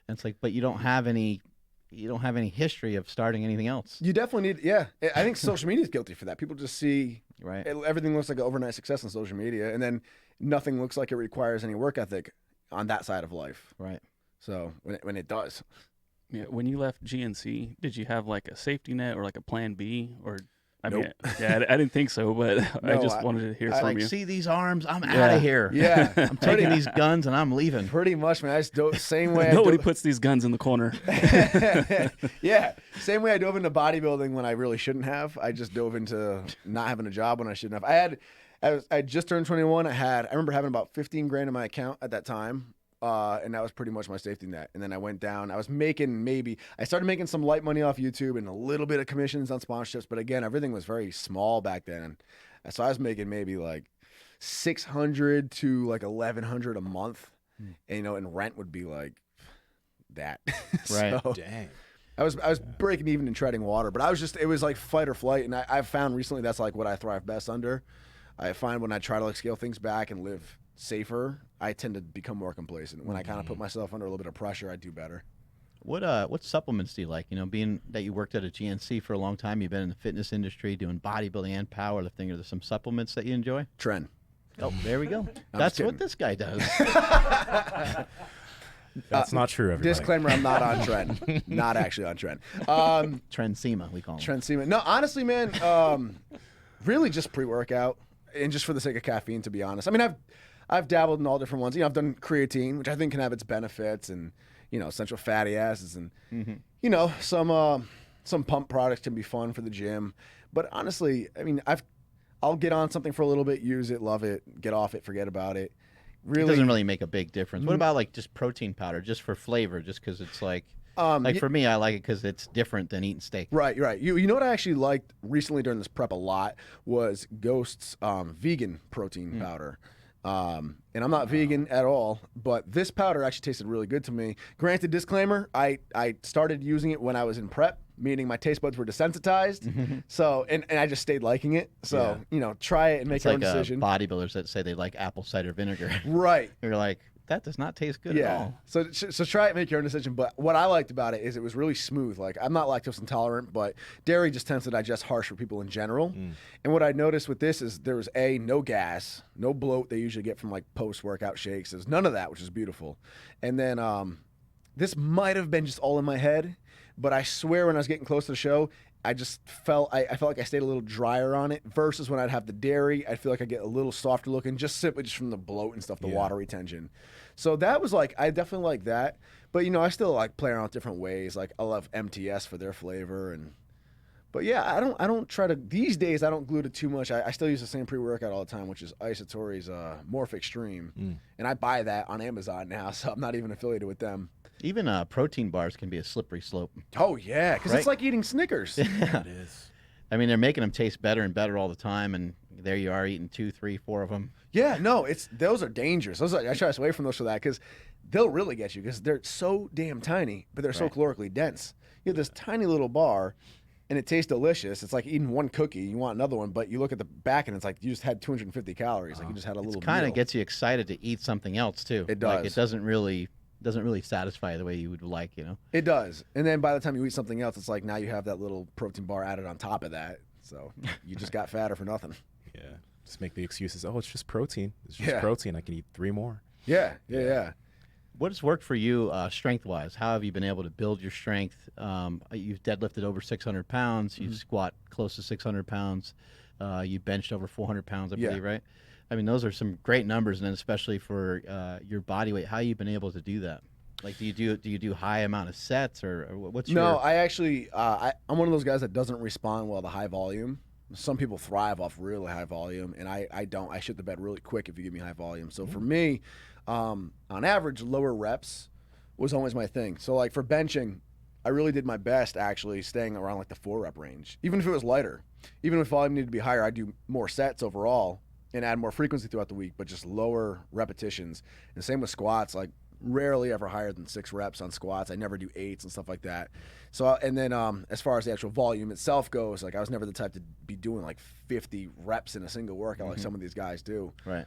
And it's like, but you don't have any history of starting anything else. You definitely need, I think social media is guilty for that. People just see everything looks like an overnight success on social media, and then nothing looks like it requires any work ethic on that side of life. Right. So when it does. Yeah. When you left GNC, did you have like a safety net or like a plan B, or? I mean, I didn't think so, but I just wanted to hear from you. See these arms? I'm out of here. Yeah. I'm taking these guns and I'm leaving. Pretty much, man. I just dove same way. Nobody puts these guns in the corner. Yeah. Same way I dove into bodybuilding when I really shouldn't have. I just dove into not having a job when I shouldn't have. I just turned 21. I remember having about 15 grand in my account at that time. And that was pretty much my safety net. And then I went down. I started making some light money off YouTube and a little bit of commissions on sponsorships. But again, everything was very small back then. So I was making maybe like $600 to like $1,100 a month. And, and rent would be like that. Right. So Dang. I was breaking even and treading water, but it was like fight or flight. And I've found recently that's like what I thrive best under. I find when I try to like scale things back and live safer, I tend to become more complacent. When I kind of put myself under a little bit of pressure, I do better. What supplements do you like? Being that you worked at a GNC for a long time, you've been in the fitness industry doing bodybuilding and powerlifting. Are there some supplements that you enjoy? Tren. Oh, there we go. That's what this guy does. That's not true, everybody. Disclaimer, I'm not on Tren. Not actually on Tren. Nsima, we call him. Nsima. No, honestly, man, really just pre-workout. And just for the sake of caffeine, to be honest. I mean, I've dabbled in all different ones. I've done creatine, which I think can have its benefits, and essential fatty acids, and some some pump products can be fun for the gym, but honestly, I mean, I'll get on something for a little bit, use it, love it, get off it, forget about it. Really, it doesn't really make a big difference. What about like just protein powder, just for flavor, just because it's like for me, I like it because it's different than eating steak. Right. You know what I actually liked recently during this prep a lot was Ghost's vegan protein powder. And I'm not vegan at all, but this powder actually tasted really good to me. Granted, disclaimer, I started using it when I was in prep, meaning my taste buds were desensitized. So, and I just stayed liking it. So, try it and make your own decision. Bodybuilders that say they like apple cider vinegar. Right. You're like, that does not taste good at all. So try it and make your own decision. But what I liked about it is it was really smooth. Like, I'm not lactose intolerant, but dairy just tends to digest harsh for people in general. And what I noticed with this is there was no gas, no bloat they usually get from like post-workout shakes. There's none of that, which is beautiful. And then this might have been just all in my head, but I swear when I was getting close to the show, I just felt I felt like I stayed a little drier on it versus when I'd have the dairy. I feel like I get a little softer looking just simply just from the bloat and stuff, the water retention. So that was like, I definitely like that. But I still like play around with different ways. Like I love MTS for their flavor but yeah, I don't try to, these days I don't glue to too much. I still use the same pre-workout all the time, which is Isatori's Morph Extreme. And I buy that on Amazon now, so I'm not even affiliated with them. Even protein bars can be a slippery slope. Oh yeah, because it's like eating Snickers. It is. I mean, they're making them taste better and better all the time, and there you are eating 2, 3, 4 of them. Yeah, no, those are dangerous. I try to stay away from those for that because they'll really get you because they're so damn tiny, but they're so calorically dense. You have this tiny little bar, and it tastes delicious. It's like eating one cookie. You want another one, but you look at the back, and it's like you just had 250 calories. Like you just had a little. It kind meal. of gets you excited to eat something else too. It does. Like it doesn't really satisfy the way you would like, It does. And then by the time you eat something else, it's like now you have that little protein bar added on top of that. So you just got fatter for nothing. Yeah. Just make the excuses. Oh, it's just protein. It's just protein. I can eat 3 more. Yeah. What has worked for you strength-wise? How have you been able to build your strength? You've deadlifted over 600 pounds. You squat close to 600 pounds. You benched over 400 pounds, I believe, right? I mean, those are some great numbers, and then especially for your body weight. How have you been able to do that? Like, do you do high amount of sets, or what's your... No, I actually, I'm one of those guys that doesn't respond well to high volume. Some people thrive off really high volume, and I don't. I shit the bed really quick if you give me high volume. So for me, on average, lower reps was always my thing. So like for benching, I really did my best actually staying around like the 4 rep range. Even if it was lighter, even if volume needed to be higher, I'd do more sets overall and add more frequency throughout the week, but just lower repetitions. And same with squats, like rarely ever higher than 6 reps on squats. I never do 8s and stuff like that. So, and then as far as the actual volume itself goes, like I was never the type to be doing like 50 reps in a single workout like some of these guys do. Right.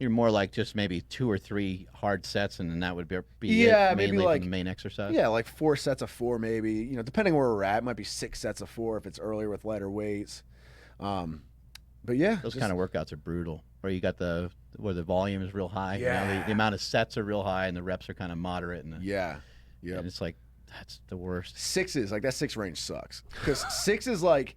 You're more like just maybe 2 or 3 hard sets, and then that would be maybe like the main exercise. Yeah, like 4 sets of 4 maybe. Depending where we're at, it might be 6 sets of 4 if it's earlier with lighter weights. But yeah, those kind of workouts are brutal. Where you got where the volume is real high. Yeah. The amount of sets are real high, and the reps are kind of moderate. And yeah. And it's like that's the worst. 6s, like that 6 range sucks because 6 is like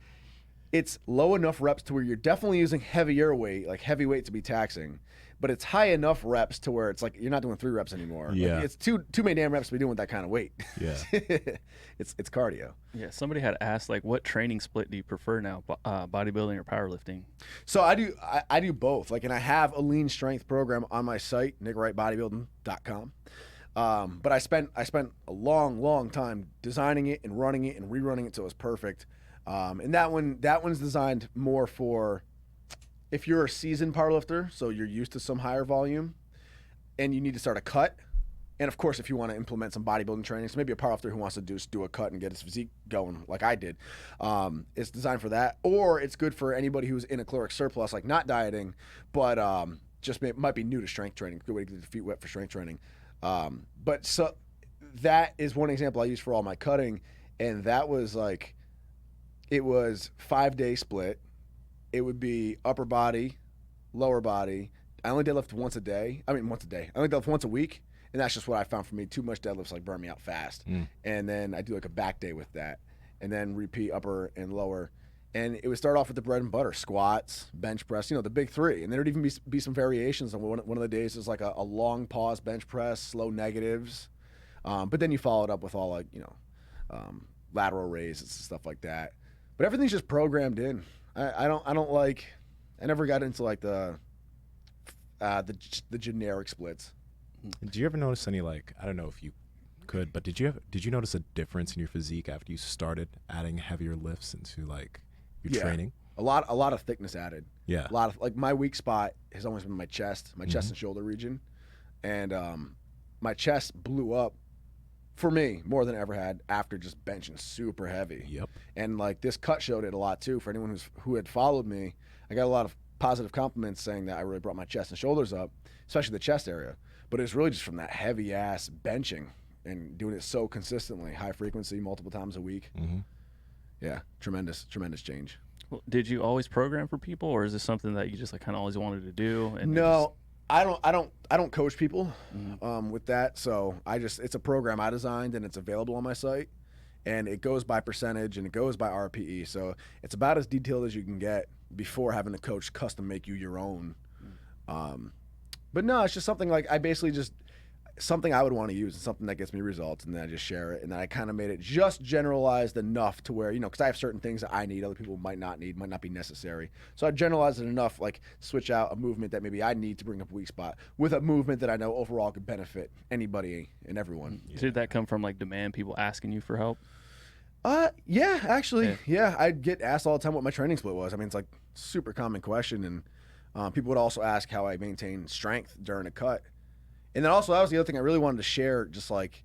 it's low enough reps to where you're definitely using heavier weight, like heavy weight to be taxing, but it's high enough reps to where it's like you're not doing 3 reps anymore. Yeah. Like, it's too many damn reps to be doing that kind of weight. Yeah. It's cardio. Yeah, somebody had asked like, what training split do you prefer now, bodybuilding or powerlifting? So I do both. Like, and I have a lean strength program on my site, nickwrightbodybuilding.com. But I spent a long time designing it and running it and rerunning it so it was perfect. And that one's designed more for if you're a seasoned powerlifter, so you're used to some higher volume, and you need to start a cut. And of course, if you want to implement some bodybuilding training, so maybe a powerlifter who wants to do a cut and get his physique going like I did, it's designed for that. Or it's good for anybody who's in a caloric surplus, like not dieting, but might be new to strength training. Good way to get the feet wet for strength training. But so that is one example I use for all my cutting, and that was like, it was 5-day split. It would be upper body, lower body. I only deadlift once a day. I only deadlift once a week, and that's just what I found for me. Too much deadlifts like burn me out fast. And then I do like a back day with that, and then repeat upper and lower. And it would start off with the bread and butter: squats, bench press, the big 3. And there would even be some variations. On one of the days is like a long pause bench press, slow negatives. But then you follow it up with all like lateral raises, stuff like that. But everything's just programmed in. I never got into like the generic splits. Did you ever notice any, like, I don't know if you could, but did you notice a difference in your physique after you started adding heavier lifts into like your training? A lot of thickness added. Yeah. A lot of, like, my weak spot has always been my chest and shoulder region. And my chest blew up for me more than it ever had after just benching super heavy. Yep. And like this cut showed it a lot too. For anyone who had followed me, I got a lot of positive compliments saying that I really brought my chest and shoulders up, especially the chest area. But it was really just from that heavy ass benching and doing it so consistently, high frequency, multiple times a week. Mm-hmm. Yeah, tremendous change. Well, did you always program for people, or is this something that you just like kind of always wanted to do? And no, I don't coach people with that. So it's a program I designed and it's available on my site, and it goes by percentage and it goes by RPE. So it's about as detailed as you can get before having a coach custom make you your own. But no, it's just something like I basically just something I would want to use, and something that gets me results, and then I just share it. And then I kind of made it just generalized enough to where, because I have certain things that I need, other people might not need, might not be necessary. So I generalized it enough, like switch out a movement that maybe I need to bring up a weak spot with a movement that I know overall could benefit anybody and everyone. Did that come from like demand, people asking you for help? Yeah, actually, yeah. I'd get asked all the time what my training split was. I mean, it's like super common question, and people would also ask how I maintain strength during a cut. And then also, that was the other thing I really wanted to share, just like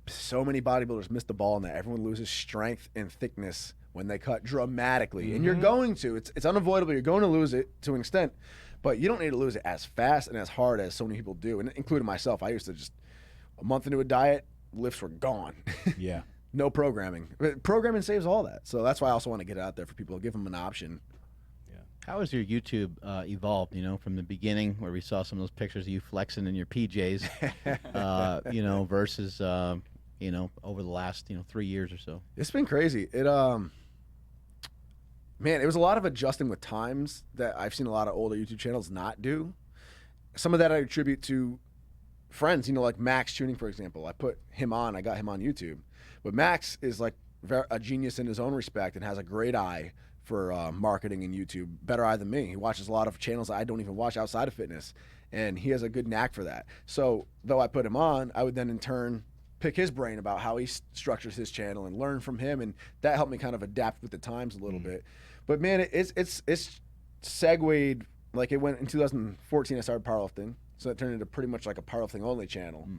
so many bodybuilders miss the ball in that. Everyone loses strength and thickness when they cut dramatically. And you're going to. It's unavoidable. You're going to lose it to an extent. But you don't need to lose it as fast and as hard as so many people do, and including myself. I used to just, a month into a diet, lifts were gone. Yeah. No programming. Programming saves all that. So that's why I also want to get it out there for people, give them an option. How has your YouTube evolved, from the beginning where we saw some of those pictures of you flexing in your PJs, versus, over the last, 3 years or so? It's been crazy. It was a lot of adjusting with times that I've seen a lot of older YouTube channels not do. Some of that I attribute to friends, like Max Tuning, for example. I got him on YouTube. But Max is like a genius in his own respect and has a great eye for marketing and YouTube, better eye than me. He watches a lot of channels that I don't even watch outside of fitness, and he has a good knack for that. So though I put him on, I would then in turn pick his brain about how he structures his channel and learn from him, and that helped me kind of adapt with the times a little bit. But man, it's segued, like it went in 2014, I started powerlifting, so it turned into pretty much like a powerlifting only channel.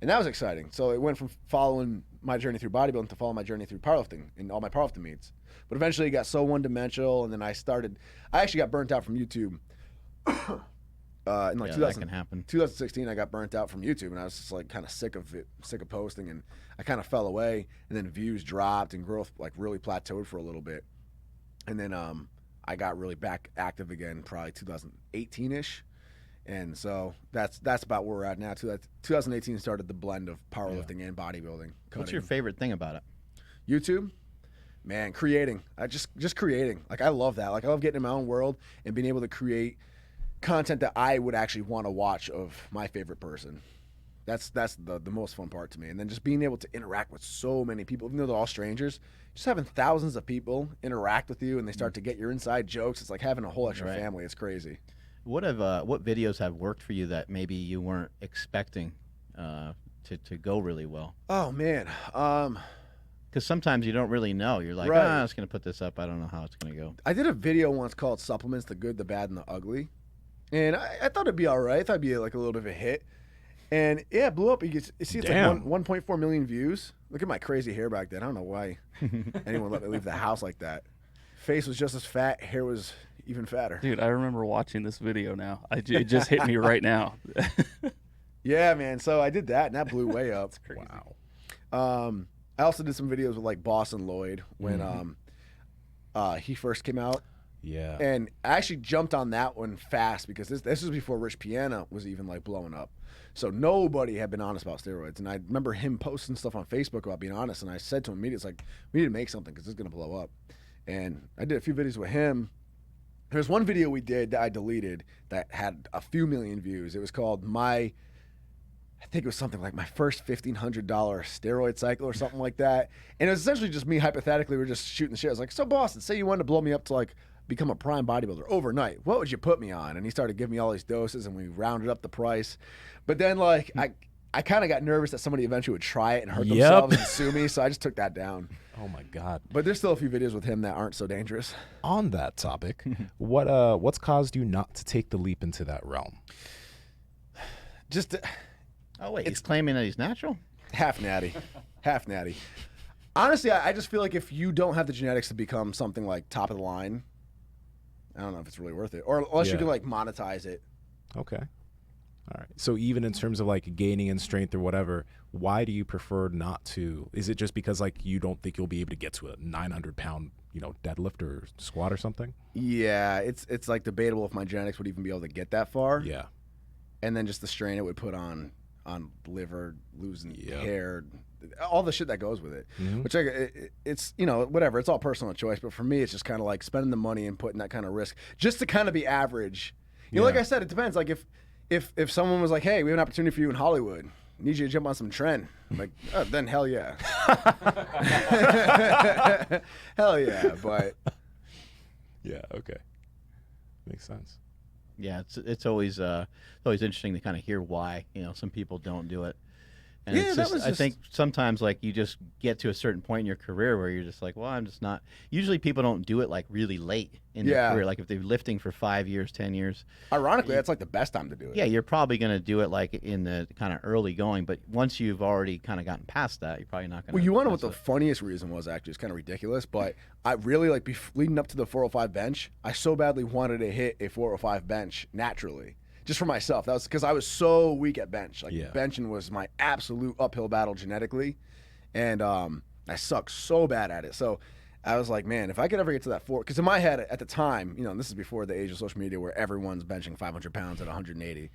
And that was exciting. So it went from following my journey through bodybuilding to follow my journey through powerlifting and all my powerlifting meets. But eventually it got so one-dimensional, and then I actually got burnt out from YouTube. In like that can happen. 2016, I got burnt out from YouTube, and I was just like kind of sick of posting, and I kind of fell away, and then views dropped and growth like really plateaued for a little bit. And then I got really back active again, probably 2018-ish. And so that's about where we're at now. 2018 started the blend of powerlifting and bodybuilding. What's your favorite thing about it? YouTube? Man, creating. Just creating. Like, I love that. Like, I love getting in my own world and being able to create content that I would actually want to watch of my favorite person. That's the most fun part to me. And then just being able to interact with so many people, even though they're all strangers, just having thousands of people interact with you and they start to get your inside jokes. It's like having a whole extra family. It's crazy. What videos have worked for you that maybe you weren't expecting to go really well? Oh man, because sometimes you don't really know. You're like, I'm just gonna put this up. I don't know how it's gonna go. I did a video once called "Supplements: The Good, the Bad, and the Ugly," and I thought it'd be all right. I thought it'd be like a little bit of a hit, and yeah, it blew up. You see, it's like 1.4 million views. Look at my crazy hair back then. I don't know why anyone let me leave the house like that. Face was just as fat. Hair was even fatter. Dude, I remember watching this video now. It just hit me right now. Yeah, man. So I did that, and that blew way up. That's crazy. Wow. I also did some videos with like Boston Lloyd when he first came out. Yeah. And I actually jumped on that one fast because this was before Rich Piana was even like blowing up. So nobody had been honest about steroids. And I remember him posting stuff on Facebook about being honest. And I said to him immediately, it's like, we need to make something because it's going to blow up. And I did a few videos with him. There's one video we did that I deleted that had a few million views. It was called I think it was something like my first $1,500 steroid cycle or something like that. And it was essentially just me, hypothetically, we were just shooting the shit. I was like, so Boston, say you wanted to blow me up to like become a prime bodybuilder overnight. What would you put me on? And he started giving me all these doses and we rounded up the price. But then like I kind of got nervous that somebody eventually would try it and hurt themselves and sue me. So I just took that down. Oh my God. But there's still a few videos with him that aren't so dangerous. On that topic, what's caused you not to take the leap into that realm? Just Oh wait, he's claiming that he's natural? half natty. Half natty. Honestly, I just feel like if you don't have the genetics to become something like top of the line, I don't know if it's really worth it. Or unless you can like monetize it. Okay. All right. So even in terms of like gaining in strength or whatever, why do you prefer not to? Is it just because like you don't think you'll be able to get to a 900-pound, deadlift or squat or something? Yeah, it's like debatable if my genetics would even be able to get that far. Yeah. And then just the strain it would put on liver, losing hair, all the shit that goes with it. Mm-hmm. Which it's whatever. It's all personal choice. But for me, it's just kind of like spending the money and putting that kind of risk just to kind of be average. Like I said, it depends. Like if someone was like, hey, we have an opportunity for you in Hollywood. Need you to jump on some trend. I'm like, oh, then hell yeah. Hell yeah. But yeah, okay. Makes sense. Yeah, it's always interesting to kind of hear why some people don't do it. And yeah, it's just, I think sometimes like you just get to a certain point in your career where you're just like, well, I'm just not. Usually people don't do it like really late in their career. Like if they're lifting for 5 years, 10 years. Ironically, that's like the best time to do it. Yeah, you're probably going to do it like in the kind of early going. But once you've already kind of gotten past that, you're probably not going to. Well, you want to know what the funniest reason was, actually? It's kind of ridiculous. But I really, like, leading up to the 405 bench, I so badly wanted to hit a 405 bench naturally. Just for myself. That was because I was so weak at bench. Like benching was my absolute uphill battle genetically. And I sucked so bad at it. So I was like, man, if I could ever get to that because in my head at the time, and this is before the age of social media where everyone's benching 500 pounds at 180.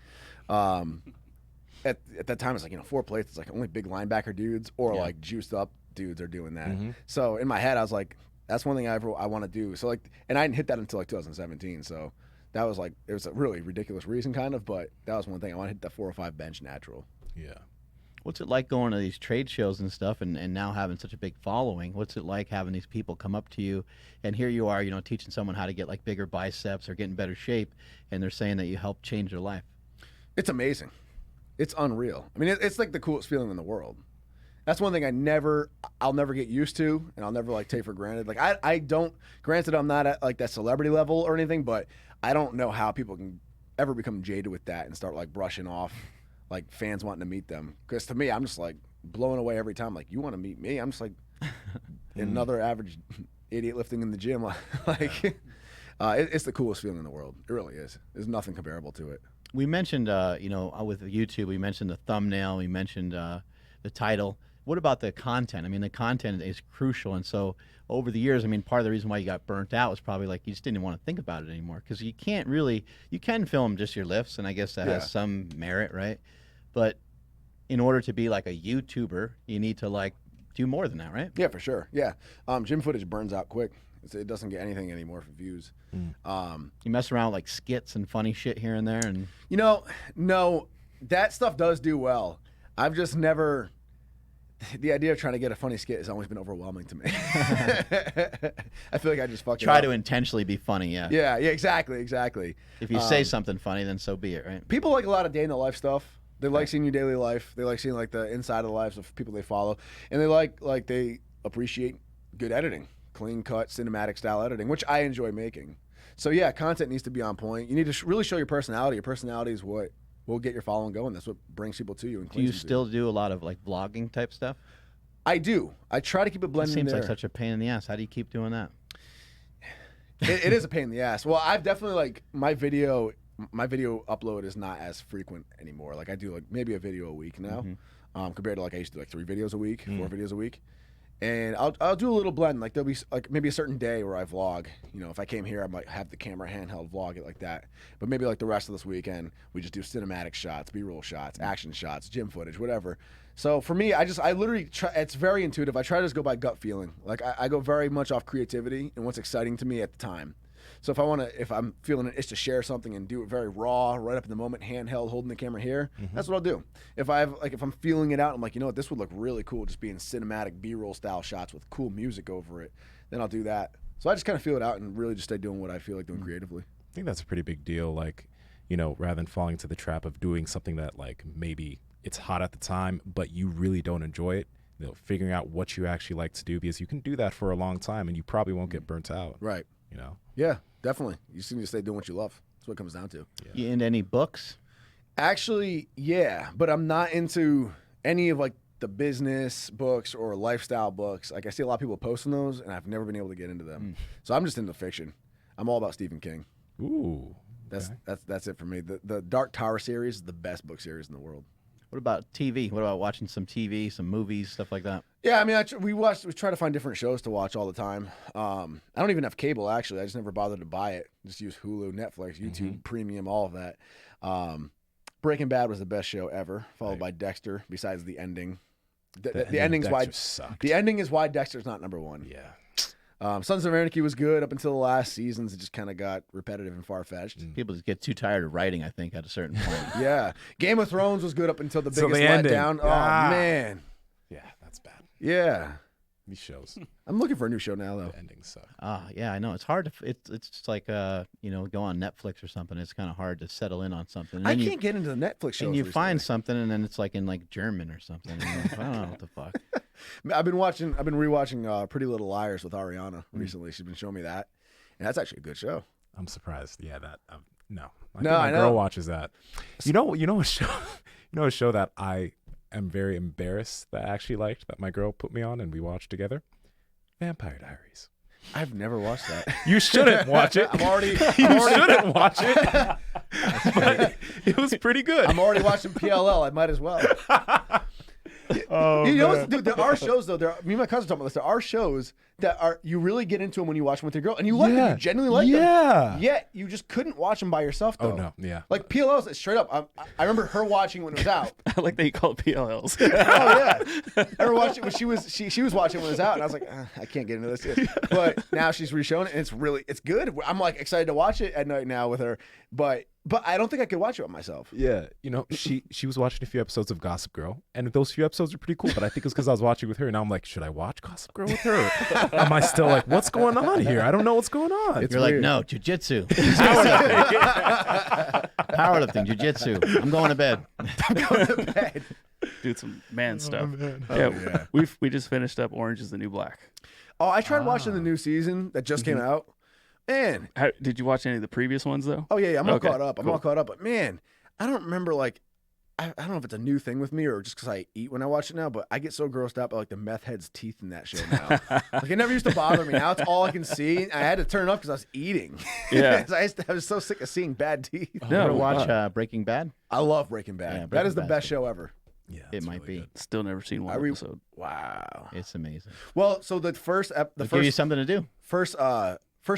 At that time, it's like, 4 plates. It's like only big linebacker dudes or like juiced up dudes are doing that. Mm-hmm. So in my head, I was like, that's one thing I want to do. So like, and I didn't hit that until like 2017. So that was like, it was a really ridiculous reason kind of, but that was one thing. I want to hit that 405 bench natural. Yeah. What's it like going to these trade shows and stuff and now having such a big following? What's it like having these people come up to you and here you are, teaching someone how to get like bigger biceps or get in better shape and they're saying that you helped change their life? It's amazing. It's unreal. I mean, it's like the coolest feeling in the world. That's one thing I'll never get used to, and I'll never like take for granted. Like I don't, granted I'm not at like that celebrity level or anything, but I don't know how people can ever become jaded with that and start like brushing off like fans wanting to meet them. Because to me, I'm just like blown away every time. Like, you want to meet me? I'm just like another average idiot lifting in the gym. It's the coolest feeling in the world. It really is. There's nothing comparable to it. We mentioned, with YouTube, we mentioned the thumbnail, we mentioned the title. What about the content? I mean, the content is crucial. And so over the years, I mean, part of the reason why you got burnt out was probably like you just didn't want to think about it anymore because you can film just your lifts, and I guess that has some merit, right? But in order to be like a YouTuber, you need to like do more than that, right? Yeah, for sure. Yeah. Gym footage burns out quick. It doesn't get anything anymore for views. You mess around with like skits and funny shit here and there, and no, that stuff does do well. I've just never. The idea of trying to get a funny skit has always been overwhelming to me. I feel like I just fucking try to intentionally be funny. Yeah, exactly. If you say something funny, then so be it, right? People like a lot of day in the life stuff. They like seeing your daily life. They like seeing like the inside of the lives of people they follow, and they appreciate good editing, clean cut, cinematic style editing, which I enjoy making. So yeah, content needs to be on point. You need to really show your personality. Your personality is what will get your following going. That's what brings people to you. And do you still do a lot of like vlogging type stuff? I do. I try to keep it blended in there. Seems like such a pain in the ass. How do you keep doing that? It is a pain in the ass. Well, I've definitely like my video upload is not as frequent anymore. Like I do like maybe a video a week now, compared to like I used to do like 3 videos a week, 4 videos a week. And I'll do a little blend. Like there'll be like maybe a certain day where I vlog. If I came here, I might have the camera handheld, vlog it like that. But maybe like the rest of this weekend, we just do cinematic shots, B-roll shots, action shots, gym footage, whatever. So for me, I literally try. It's very intuitive. I try to just go by gut feeling. Like I go very much off creativity and what's exciting to me at the time. So if I'm feeling an itch to share something and do it very raw, right up in the moment, handheld, holding the camera here, that's what I'll do. If I'm feeling it out, I'm like, you know what, this would look really cool, just being cinematic B-roll style shots with cool music over it. Then I'll do that. So I just kind of feel it out and really just stay doing what I feel like doing creatively. I think that's a pretty big deal. Like, you know, rather than falling into the trap of doing something that like maybe it's hot at the time, but you really don't enjoy it, you know, figuring out what you actually like to do, because you can do that for a long time and you probably won't get burnt out. Right. You know? Yeah, definitely. You just need to stay doing what you love. That's what it comes down to. Yeah. You into any books? Actually, yeah, but I'm not into any of like the business books or lifestyle books. Like I see a lot of people posting those, and I've never been able to get into them. So I'm just into fiction. I'm all about Stephen King. Ooh. That's it for me. The Dark Tower series is the best book series in the world. What about TV? What about watching some TV, some movies, stuff like that? Yeah, I mean, we try to find different shows to watch all the time. I don't even have cable, actually. I just never bothered to buy it. Just use Hulu, Netflix, YouTube Premium, all of that. Breaking Bad was the best show ever, followed by Dexter, besides the ending. The ending's why sucked. The ending is why Dexter's not number one. Yeah. Sons of Anarchy was good up until the last seasons. It just kind of got repetitive and far-fetched. People just get too tired of writing, I think, at a certain point. Yeah. Game of Thrones was good up until the So biggest the ending. letdown. Oh, man. Yeah, that's bad. Yeah. These shows, I'm looking for a new show now, though. the endings suck. Yeah, I know. It's hard to. It's just like you know, go on Netflix or something. It's kind of hard to settle in on something. And I then can't get into the Netflix shows. And you recently. find something, and then it's like in like German or something. And you're like, I don't know what the fuck. I've been rewatching Pretty Little Liars with Ariana recently. She's been showing me that, and that's actually a good show. I'm surprised. Yeah, that no. I No, think I my know. girl watches that. You know a show. You know a show that I am very embarrassed that I actually liked, that my girl put me on and we watched together. Vampire Diaries. I've never watched that. You shouldn't watch it. You shouldn't watch it. But it was pretty good. I'm already watching PLL. I might as well. Oh, You know, man. dude, there are shows though. Me and my cousin talking about this. There are shows that are you really get into them when you watch them with your girl, and you like them. You genuinely like them. Yet you just couldn't watch them by yourself though. Oh no, yeah. Like PLLs, straight up. I remember her watching when it was out. I like that you call it PLLs. Oh yeah, I ever watched it when she was watching when it was out, and I was like, I can't get into this yet. But now she's re-showing it, and it's good. I'm like excited to watch it at night now with her, but I don't think I could watch it by myself. Yeah, you know, she was watching a few episodes of Gossip Girl, and those few episodes are pretty cool. But I think it's because I was watching with her, and now I'm like, should I watch Gossip Girl with her? Am I still like, what's going on here? I don't know what's going on. You're like, no, jujitsu, powerlifting, jujitsu. I'm going to bed. Dude, some man stuff. man. Yeah, we just finished up Orange is the New Black. Oh, I tried watching the new season that just came out. Man, Did you watch any of the previous ones though? oh yeah, I'm all Okay, caught up. I'm cool. all caught up. But man, I don't remember like. I don't know if it's a new thing with me or just because I eat when I watch it now, but I get so grossed out by like the meth head's teeth in that show now. Like it never used to bother me. Now it's all I can see. I had to turn it up because I was eating. Yeah. I was so sick of seeing bad teeth. You ever watch Breaking Bad? I love Breaking Bad. Yeah, that Breaking is the Bad's best good. show ever. Yeah, It that's might really be. good. Still never seen one episode. Wow. It's amazing. Well, so the first It'll give you something to do. first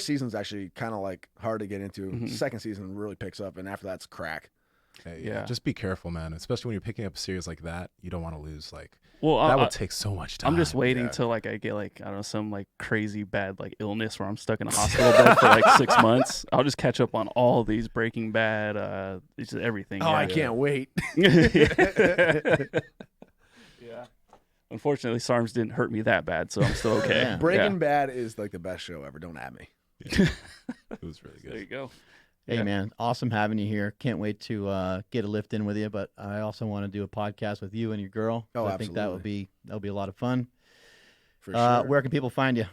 season's actually kind of like hard to get into. Second season really picks up, and after that's crack. Hey, Yeah. just be careful, man. Especially when you're picking up a series like that, you don't want to lose. Like Well, that would take so much time. I'm just waiting till like I get like I don't know some like crazy bad like illness where I'm stuck in a hospital bed for like 6 months. I'll just catch up on all these Breaking Bad, just everything. Oh, Yeah, I yeah. can't wait. Yeah. Unfortunately, SARMs didn't hurt me that bad, so I'm still okay. Yeah. Breaking Bad is like the best show ever. Don't at me. It was really There you good. go. Hey Yeah. man, awesome having you here. Can't wait to get a lift in with you. But I also want to do a podcast with you and your girl. Oh, I think that'll be a lot of fun. For sure. Where can people find you?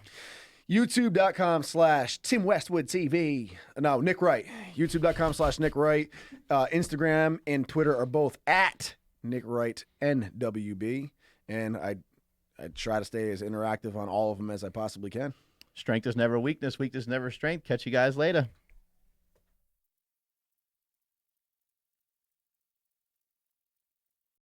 YouTube.com/Tim Westwood TV. No, Nick Wright. YouTube.com/Nick Wright. Instagram and Twitter are both at Nick Wright NWB. And I try to stay as interactive on all of them as I possibly can. Strength is never weakness. Weakness is never strength. Catch you guys later.